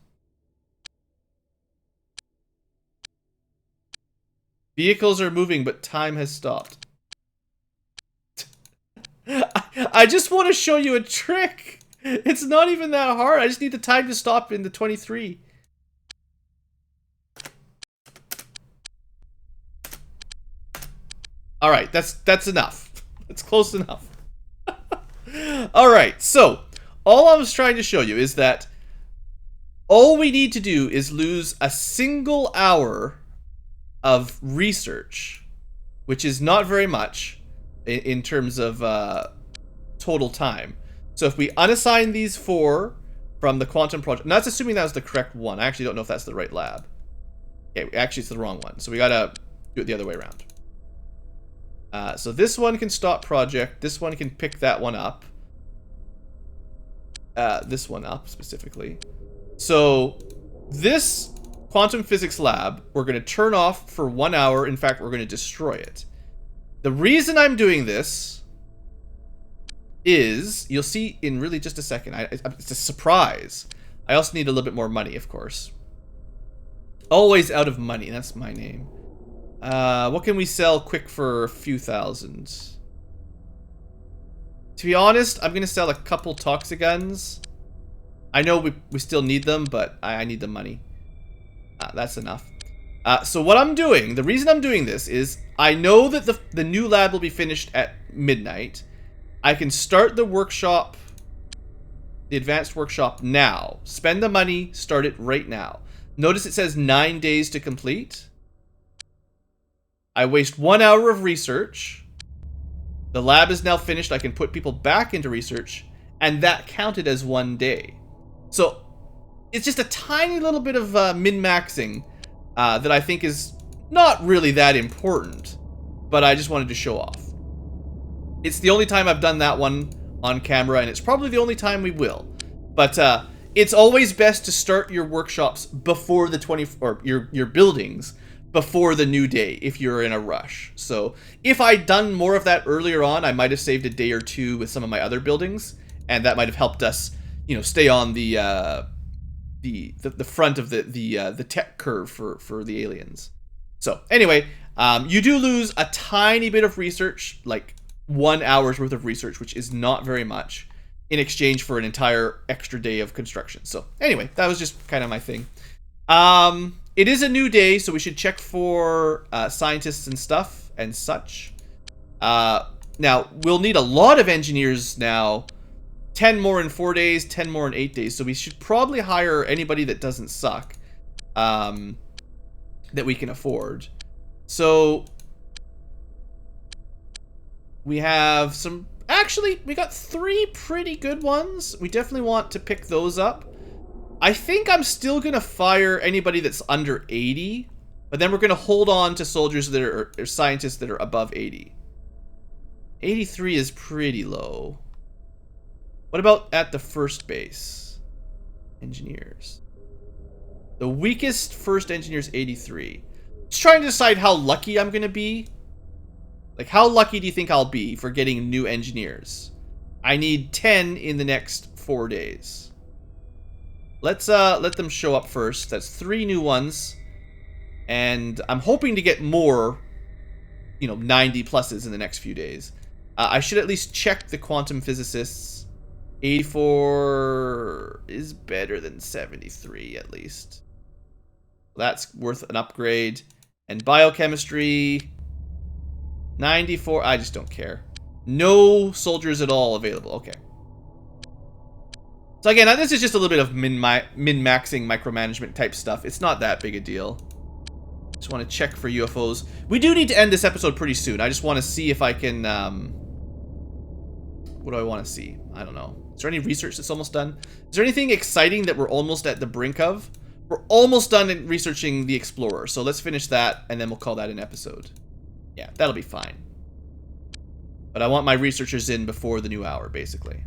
Speaker 1: Vehicles are moving, but time has stopped. I just want to show you a trick. It's not even that hard. I just need the time to stop in the 23. All right, that's enough. It's close enough. All right, so all I was trying to show you is that all we need to do is lose a single hour of research, which is not very much in terms of total time. So if we unassign these 4 from the quantum project, and that's assuming that was the correct one. I actually don't know if that's the right lab. Okay, actually it's the wrong one. So we gotta do it the other way around. So this one can stop project. This one can pick that one up. This one up specifically. So this quantum physics lab, we're going to turn off for 1 hour. In fact, we're going to destroy it. The reason I'm doing this is, you'll see in really just a second. It's a surprise. I also need a little bit more money, of course. Always out of money. That's my name. What can we sell quick for a few thousand? To be honest, I'm going to sell a couple toxiguns. I know we still need them, but I need the money. That's enough. So what I'm doing, the reason I'm doing this is I know that the new lab will be finished at midnight. I can start the workshop, the advanced workshop now. Spend the money, start it right now. Notice it says 9 days to complete. I waste 1 hour of research. The lab is now finished. I can put people back into research, and that counted as 1 day. So it's just a tiny little bit of min-maxing that I think is Not really that important, but I just wanted to show off. It's the only time I've done that one on camera, and it's probably the only time we will. But it's always best to start your workshops before the or your buildings before the new day if you're in a rush. So if I'd done more of that earlier on, I might have saved a day or two with some of my other buildings, and that might have helped us, you know, stay on the front of the tech curve for the aliens. So anyway, you do lose a tiny bit of research, like 1 hour's worth of research, which is not very much, in exchange for an entire extra day of construction. So anyway, that was just kind of my thing. It is a new day, so we should check for scientists and stuff and such. Now, we'll need a lot of engineers now. 10 more in 4 days, 10 more in 8 days. So we should probably hire anybody that doesn't suck, that we can afford. So we have some... Actually, we got 3 pretty good ones. We definitely want to pick those up. I think I'm still going to fire anybody that's under 80, but then we're going to hold on to soldiers that are, or scientists that are above 80. 83 is pretty low. What about at the first base? Engineers. The weakest first engineer is 83. Just trying to decide how lucky I'm going to be. Like, how lucky do you think I'll be for getting new engineers? I need 10 in the next 4 days. Let's let them show up first. That's 3 new ones. And I'm hoping to get more, you know, 90 pluses in the next few days. I should at least check the quantum physicists. 84 is better than 73 at least. That's worth an upgrade. And biochemistry, 94, I just don't care. No soldiers at all available. Okay. So again, this is just a little bit of min-maxing micromanagement type stuff. It's not that big a deal. Just want to check for UFOs. We do need to end this episode pretty soon. I just want to see if I can... what do I want to see? I don't know. Is there any research that's almost done? Is there anything exciting that we're almost at the brink of? We're almost done in researching the Explorer. So let's finish that, and then we'll call that an episode. Yeah, that'll be fine. But I want my researchers in before the new hour, basically.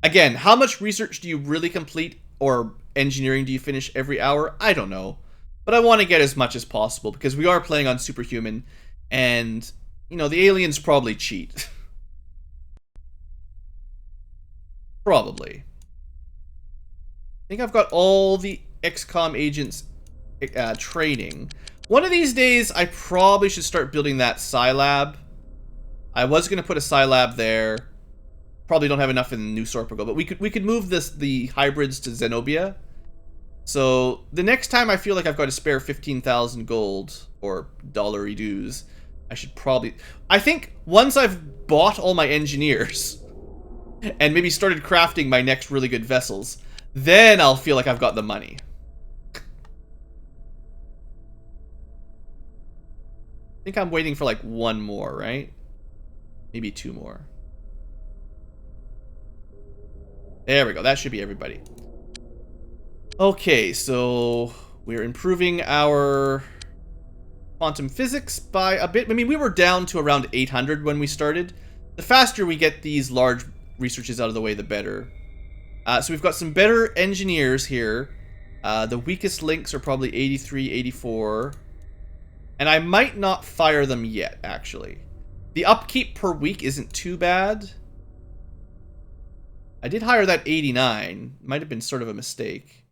Speaker 1: Again, how much research do you really complete, or engineering do you finish every hour? I don't know. But I want to get as much as possible, because we are playing on Superhuman, and, you know, the aliens probably cheat. Probably. I think I've got all the XCOM agents training. One of these days, I probably should start building that Scilab. I was going to put a Scilab there. Probably don't have enough in New Sorpago, but we could move the hybrids to Zenobia. So the next time I feel like I've got to spare 15,000 gold or dollary dues, I should probably... I think once I've bought all my engineers and maybe started crafting my next really good vessels, then I'll feel like I've got the money. I think I'm waiting for like 1 more, right? Maybe 2 more. There we go. That should be everybody. Okay, so we're improving our quantum physics by a bit. I mean, we were down to around 800 when we started. The faster we get these large researches out of the way, the better. So we've got some better engineers here. The weakest links are probably 83, 84. And I might not fire them yet, actually. The upkeep per week isn't too bad. I did hire that 89. Might have been sort of a mistake.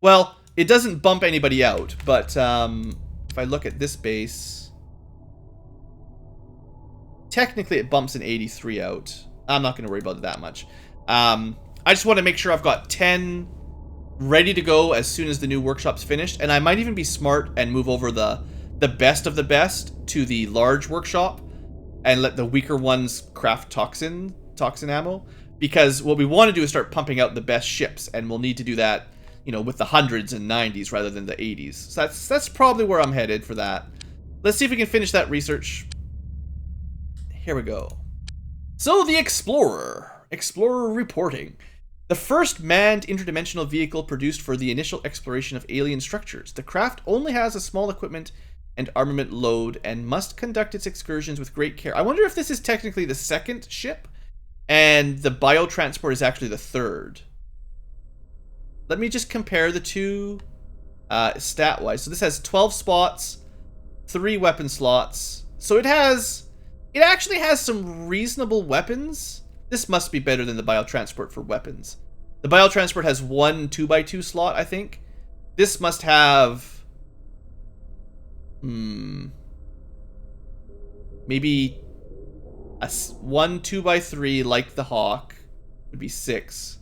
Speaker 1: Well, it doesn't bump anybody out, but if I look at this base, technically it bumps an 83 out. I'm not going to worry about it that much. I just want to make sure I've got 10 ready to go as soon as the new workshop's finished, and I might even be smart and move over the best of the best to the large workshop and let the weaker ones craft toxin ammo. Because what we want to do is start pumping out the best ships, and we'll need to do that, you know, with the 100s and 90s rather than the 80s. So that's probably where I'm headed for that. Let's see if we can finish that research. Here we go. So the Explorer reporting. The first manned interdimensional vehicle produced for the initial exploration of alien structures. The craft only has a small equipment and armament load and must conduct its excursions with great care. I wonder if this is technically the second ship and the biotransport is actually the third. Let me just compare the two stat-wise. So this has 12 spots, 3 weapon slots. So it actually has some reasonable weapons. This must be better than the biotransport for weapons. The biotransport has 1 2x2 slot, I think. This must have... maybe a 1 2x3 like the Hawk would be 6.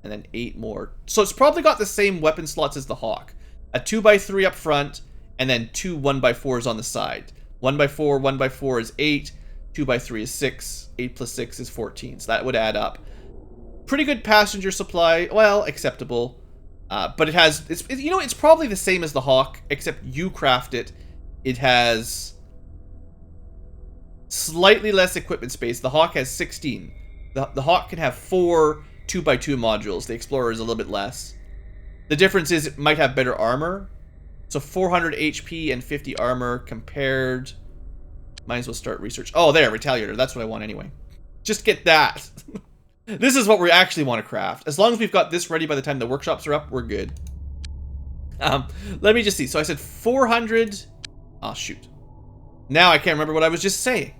Speaker 1: And then 8 more. So it's probably got the same weapon slots as the Hawk. A 2x3 up front, and then 2 1x4s on the side. 1x4, 1x4 is 8. 2x3 is 6. 8 plus 6 is 14. So that would add up. Pretty good passenger supply. Well, acceptable. But it has... it's probably the same as the Hawk, except you craft it. It has slightly less equipment space. The Hawk has 16. The Hawk can have 4 2x2 modules. The Explorer is a little bit less. The difference is it might have better armor. So 400 HP and 50 armor compared... Might as well start research. Oh, there, Retaliator. That's what I want anyway. Just get that. This is what we actually want to craft. As long as we've got this ready by the time the workshops are up, we're good. Let me just see. So I said 400... Oh, shoot. Now I can't remember what I was just saying.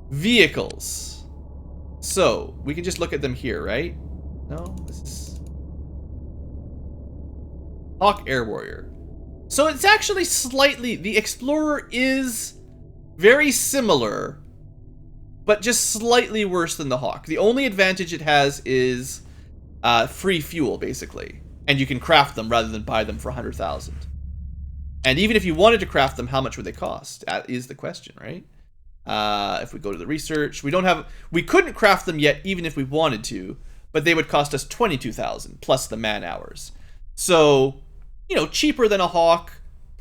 Speaker 1: Vehicles. So, we can just look at them here, right? No, this is... Hawk Air Warrior. So it's actually slightly... The Explorer is very similar, but just slightly worse than the Hawk. The only advantage it has is free fuel, basically. And you can craft them rather than buy them for 100,000. And even if you wanted to craft them, how much would they cost? That is the question, right? If we go to the research, we couldn't craft them yet, even if we wanted to, but they would cost us 22,000 plus the man hours. So, cheaper than a Hawk,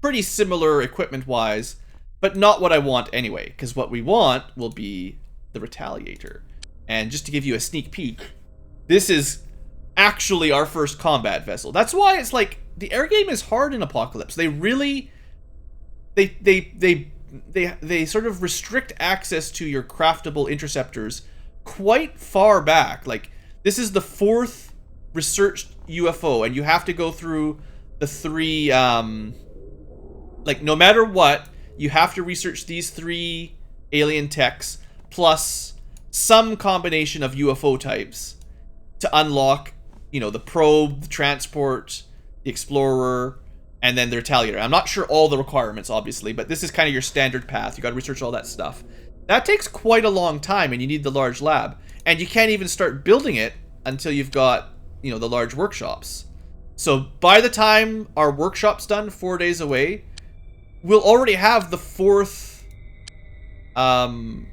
Speaker 1: pretty similar equipment-wise, but not what I want anyway, because what we want will be the Retaliator. And just to give you a sneak peek, this is actually our first combat vessel. That's why it's like, the air game is hard in Apocalypse. They really... They sort of restrict access to your craftable interceptors quite far back. Like, this is the 4th researched UFO, and you have to go through the 3, like, no matter what, you have to research these 3 alien techs, plus some combination of UFO types to unlock, the probe, the transport, the Explorer, and then the Retaliator. I'm not sure all the requirements, obviously, but this is kind of your standard path. You got to research all that stuff. That takes quite a long time, and you need the large lab. And you can't even start building it until you've got, the large workshops. So by the time our workshop's done, 4 days away, we'll already have the 4th, the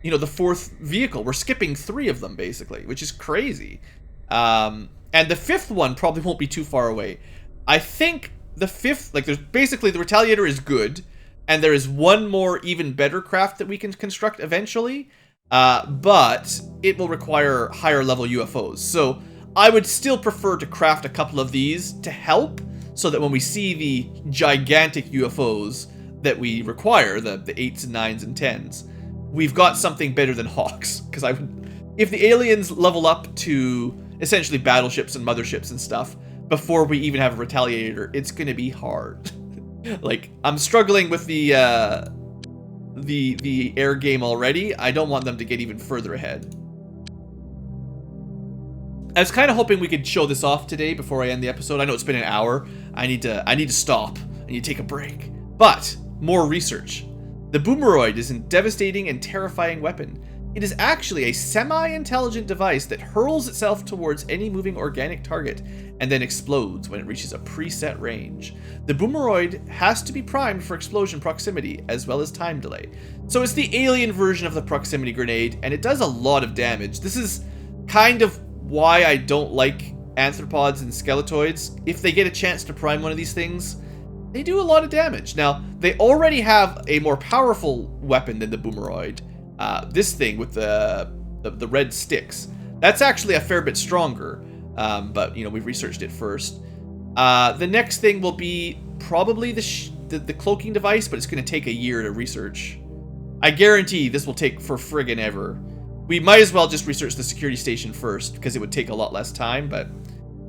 Speaker 1: 4th vehicle. We're skipping 3 of them, basically, which is crazy. And the 5th one probably won't be too far away. I think the 5th, like, there's basically the Retaliator is good, and there is one more even better craft that we can construct eventually, but it will require higher level UFOs. So I would still prefer to craft a couple of these to help, so that when we see the gigantic UFOs that we require, the 8s and 9s and 10s, we've got something better than Hawks. Because if the aliens level up to essentially battleships and motherships and stuff before we even have a Retaliator, it's gonna be hard. Like, I'm struggling with the air game already. I don't want them to get even further ahead. I was kind of hoping we could show this off today before I end the episode. I know it's been an hour. I need to stop. I need to take a break. But more research. The Boomeroid is a devastating and terrifying weapon. It is actually a semi-intelligent device that hurls itself towards any moving organic target and then explodes when it reaches a preset range. The Boomeroid has to be primed for explosion proximity as well as time delay. So it's the alien version of the proximity grenade, and it does a lot of damage. This is kind of why I don't like anthropods and skeletoids. If they get a chance to prime one of these things, they do a lot of damage. Now, they already have a more powerful weapon than the Boomeroid. This thing with the the red sticks. That's actually a fair bit stronger, but you know, we've researched it first. The next thing will be probably the cloaking device, but it's going to take a year to research. I guarantee this will take for friggin' ever. We might as well just research the security station first, because it would take a lot less time, but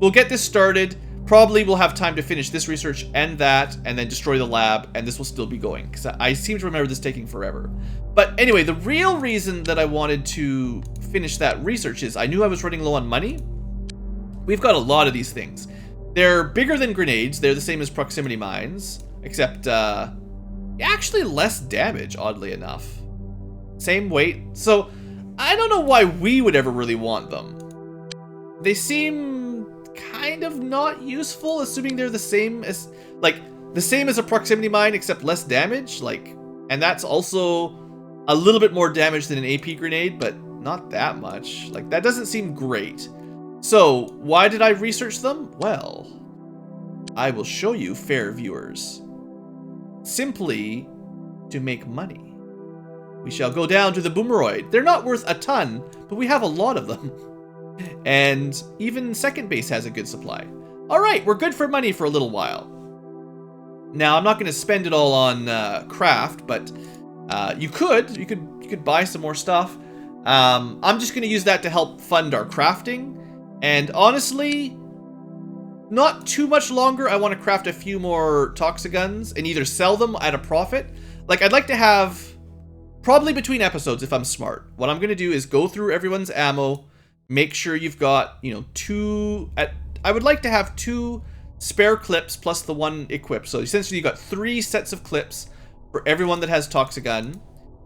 Speaker 1: we'll get this started. Probably we'll have time to finish this research and that, and then destroy the lab, and this will still be going, because I seem to remember this taking forever. But anyway, the real reason that I wanted to finish that research is I knew I was running low on money. We've got a lot of these things. They're bigger than grenades. They're the same as proximity mines, except actually less damage, oddly enough. Same weight. So I don't know why we would ever really want them. They seem kind of not useful, assuming they're the same as, like, the same as a proximity mine, except less damage. Like, and that's also a little bit more damage than an AP grenade, but not that much. Like, that doesn't seem great. So why did I research them? Well, I will show you, fair viewers. Simply to make money. We shall go down to the boomeroid. They're not worth a ton, but we have a lot of them. And even second base has a good supply. All right, we're good for money for a little while. Now, I'm not going to spend it all on craft, but you could buy some more stuff. I'm just going to use that to help fund our crafting. And honestly, not too much longer. I want to craft a few more toxiguns and either sell them at a profit. Like, I'd like to have, probably between episodes if I'm smart, what I'm going to do is go through everyone's ammo, make sure you've got, you know, I would like to have 2 spare clips plus the 1 equipped. So essentially you've got 3 sets of clips for everyone that has toxigun,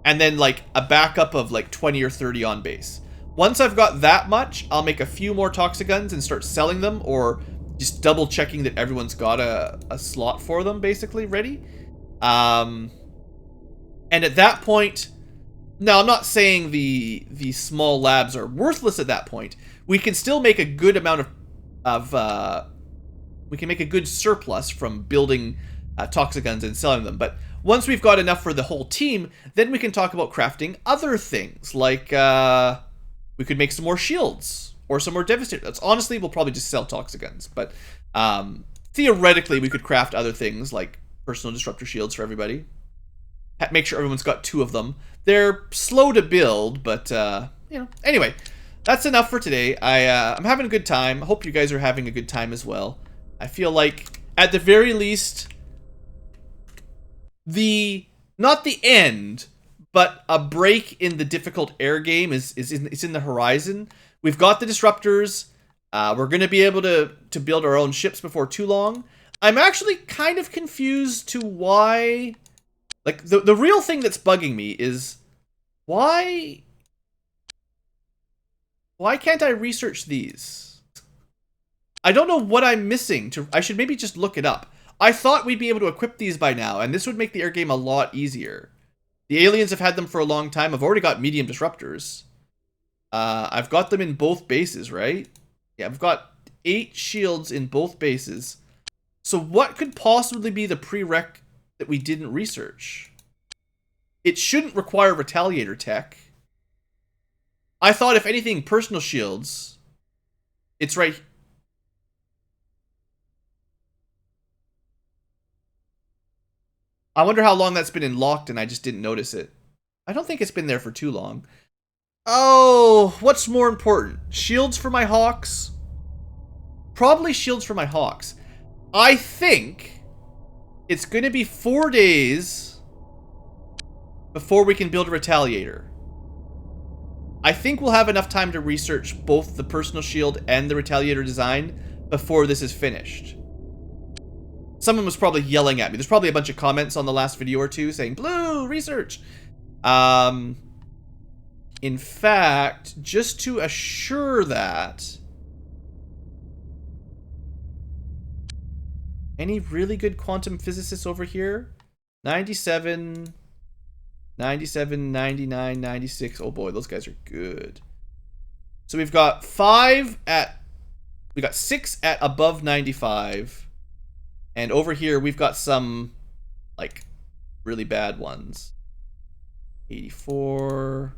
Speaker 1: and then like a backup of like 20 or 30 on base. Once I've got that much, I'll make a few more toxiguns and start selling them, or just double checking that everyone's got a slot for them basically ready. And at that point, now I'm not saying the small labs are worthless at that point. We can still make a good amount of we can make a good surplus from building toxiguns and selling them. But once we've got enough for the whole team, then we can talk about crafting other things, like we could make some more shields or some more devastators. Honestly, we'll probably just sell toxiguns, but theoretically we could craft other things like personal disruptor shields for everybody. Make sure everyone's got 2 of them. They're slow to build, but you know. Anyway, that's enough for today. I'm having a good time. I hope you guys are having a good time as well. I feel like, at the very least, not the end, but a break in the difficult air game is in the horizon. We've got the disruptors. We're going to be able to build our own ships before too long. I'm actually kind of confused to why. Like, the real thing that's bugging me is why can't I research these? I don't know what I'm missing. I should maybe just look it up. I thought we'd be able to equip these by now, and this would make the air game a lot easier. The aliens have had them for a long time. I've already got medium disruptors. I've got them in both bases, right? Yeah, I've got 8 shields in both bases. So what could possibly be the prereq that we didn't research? It shouldn't require retaliator tech. I thought, if anything, personal shields. It's right. I wonder how long that's been unlocked and I just didn't notice it. I don't think it's been there for too long. Oh, what's more important? Shields for my hawks? Probably shields for my hawks. I think it's going to be 4 days before we can build a retaliator. I think we'll have enough time to research both the personal shield and the retaliator design before this is finished. Someone was probably yelling at me. There's probably a bunch of comments on the last video or two saying, "Blue, research." In fact, just to assure that, any really good quantum physicists over here? 97, 97, 99, 96. Oh boy, those guys are good. So we've got 6 at above 95. And over here, we've got some, like, really bad ones. 84.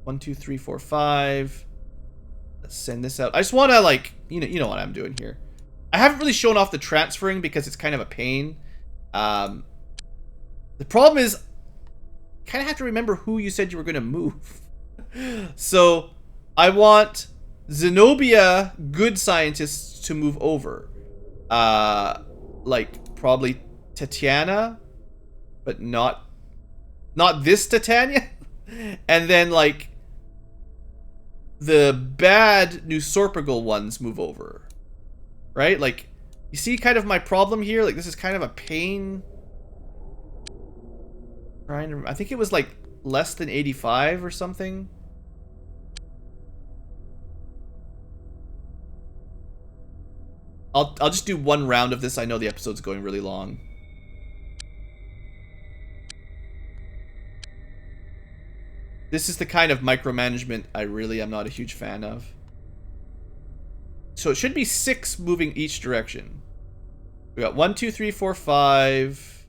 Speaker 1: 1, 2, 3, 4, 5. Let's send this out. I just want to, like, you know what I'm doing here. I haven't really shown off the transferring because it's kind of a pain. The problem is, kind of have to remember who you said you were going to move. So, I want Zenobia good scientists to move over. Like, probably Tatiana, but not this Titania. And then, like, the bad Nusorpagal ones move over. Right? Like, you see kind of my problem here? Like, this is kind of a pain. I think it was, like, less than 85 or something. I'll just do one round of this. I know the episode's going really long. This is the kind of micromanagement I really am not a huge fan of. So it should be 6 moving each direction. We got 1, 2, 3, 4, 5.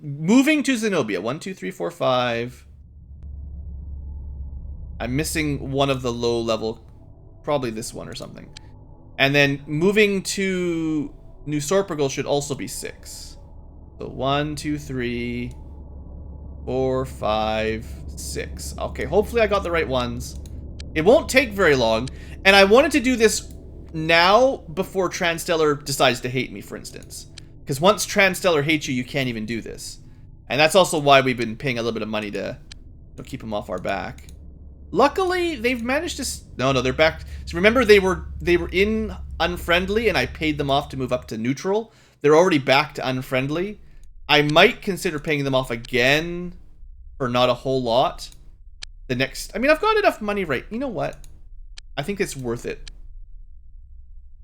Speaker 1: Moving to Zenobia. 1, 2, 3, 4, 5. I'm missing one of the low level. Probably this one or something. And then moving to Nusorpagal should also be 6. So 1, 2, 3, 4, 5, 6. Okay, hopefully I got the right ones. It won't take very long. And I wanted to do this now before Transstellar decides to hate me, for instance. Because once Transstellar hates you, you can't even do this. And that's also why we've been paying a little bit of money to keep them off our back. Luckily, they've managed to... No, they're back. So remember, they were in unfriendly, and I paid them off to move up to neutral. They're already back to unfriendly. I might consider paying them off again for not a whole lot. The next... I mean, I've got enough money right... You know what? I think it's worth it.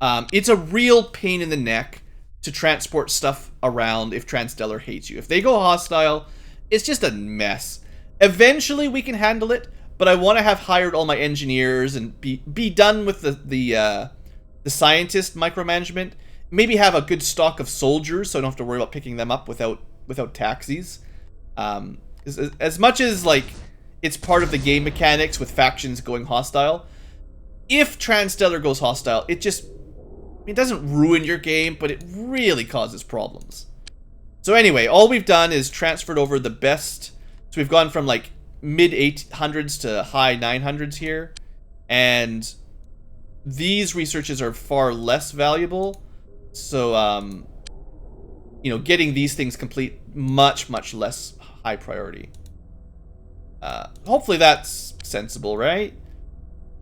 Speaker 1: It's a real pain in the neck to transport stuff around if Transstellar hates you. If they go hostile, it's just a mess. Eventually, we can handle it. But I want to have hired all my engineers and be done with the scientist micromanagement. Maybe have a good stock of soldiers so I don't have to worry about picking them up without taxis. As much as, like, it's part of the game mechanics with factions going hostile, if Transstellar goes hostile, it doesn't ruin your game, but it really causes problems. So anyway, all we've done is transferred over the best. So we've gone from, like, mid 800s to high 900s here, and these researches are far less valuable, so getting these things complete, much less high priority. Hopefully that's sensible, right?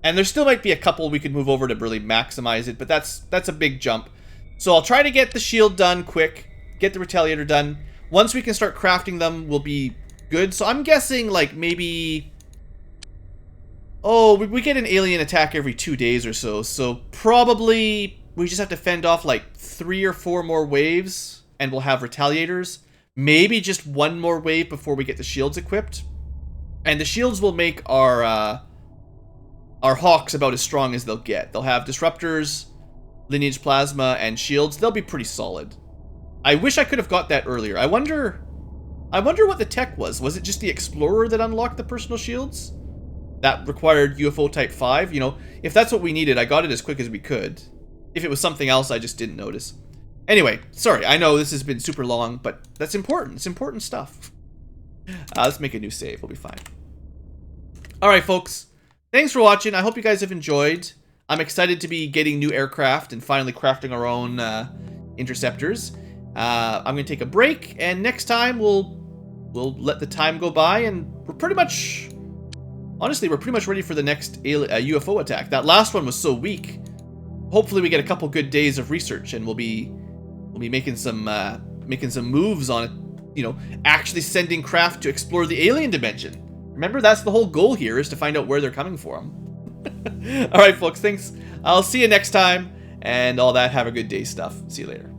Speaker 1: And there still might be a couple we could move over to really maximize it, but that's a big jump. So I'll try to get the shield done quick, get the Retaliator done. Once we can start crafting them, we'll be good. So I'm guessing, like, maybe... Oh, we get an alien attack every 2 days or so. So probably we just have to fend off, like, 3 or 4 more waves, and we'll have Retaliators. Maybe just 1 more wave before we get the shields equipped. And the shields will make our Hawks about as strong as they'll get. They'll have Disruptors, Lineage Plasma, and shields. They'll be pretty solid. I wish I could have got that earlier. I wonder what the tech was. Was it just the Explorer that unlocked the personal shields? That required UFO Type 5? You know, if that's what we needed, I got it as quick as we could. If it was something else, I just didn't notice. Anyway, sorry, I know this has been super long, but that's important. It's important stuff. Let's make a new save. We'll be fine. Alright, folks. Thanks for watching. I hope you guys have enjoyed. I'm excited to be getting new aircraft and finally crafting our own interceptors. I'm going to take a break, and next time we'll let the time go by, and we're pretty much... Honestly, we're pretty much ready for the next UFO attack. That last one was so weak. Hopefully we get a couple good days of research, and we'll be making some moves on it. You know, actually sending craft to explore the alien dimension. Remember, that's the whole goal here, is to find out where they're coming from. Alright, folks, thanks. I'll see you next time, and all that. Have a good day stuff. See you later.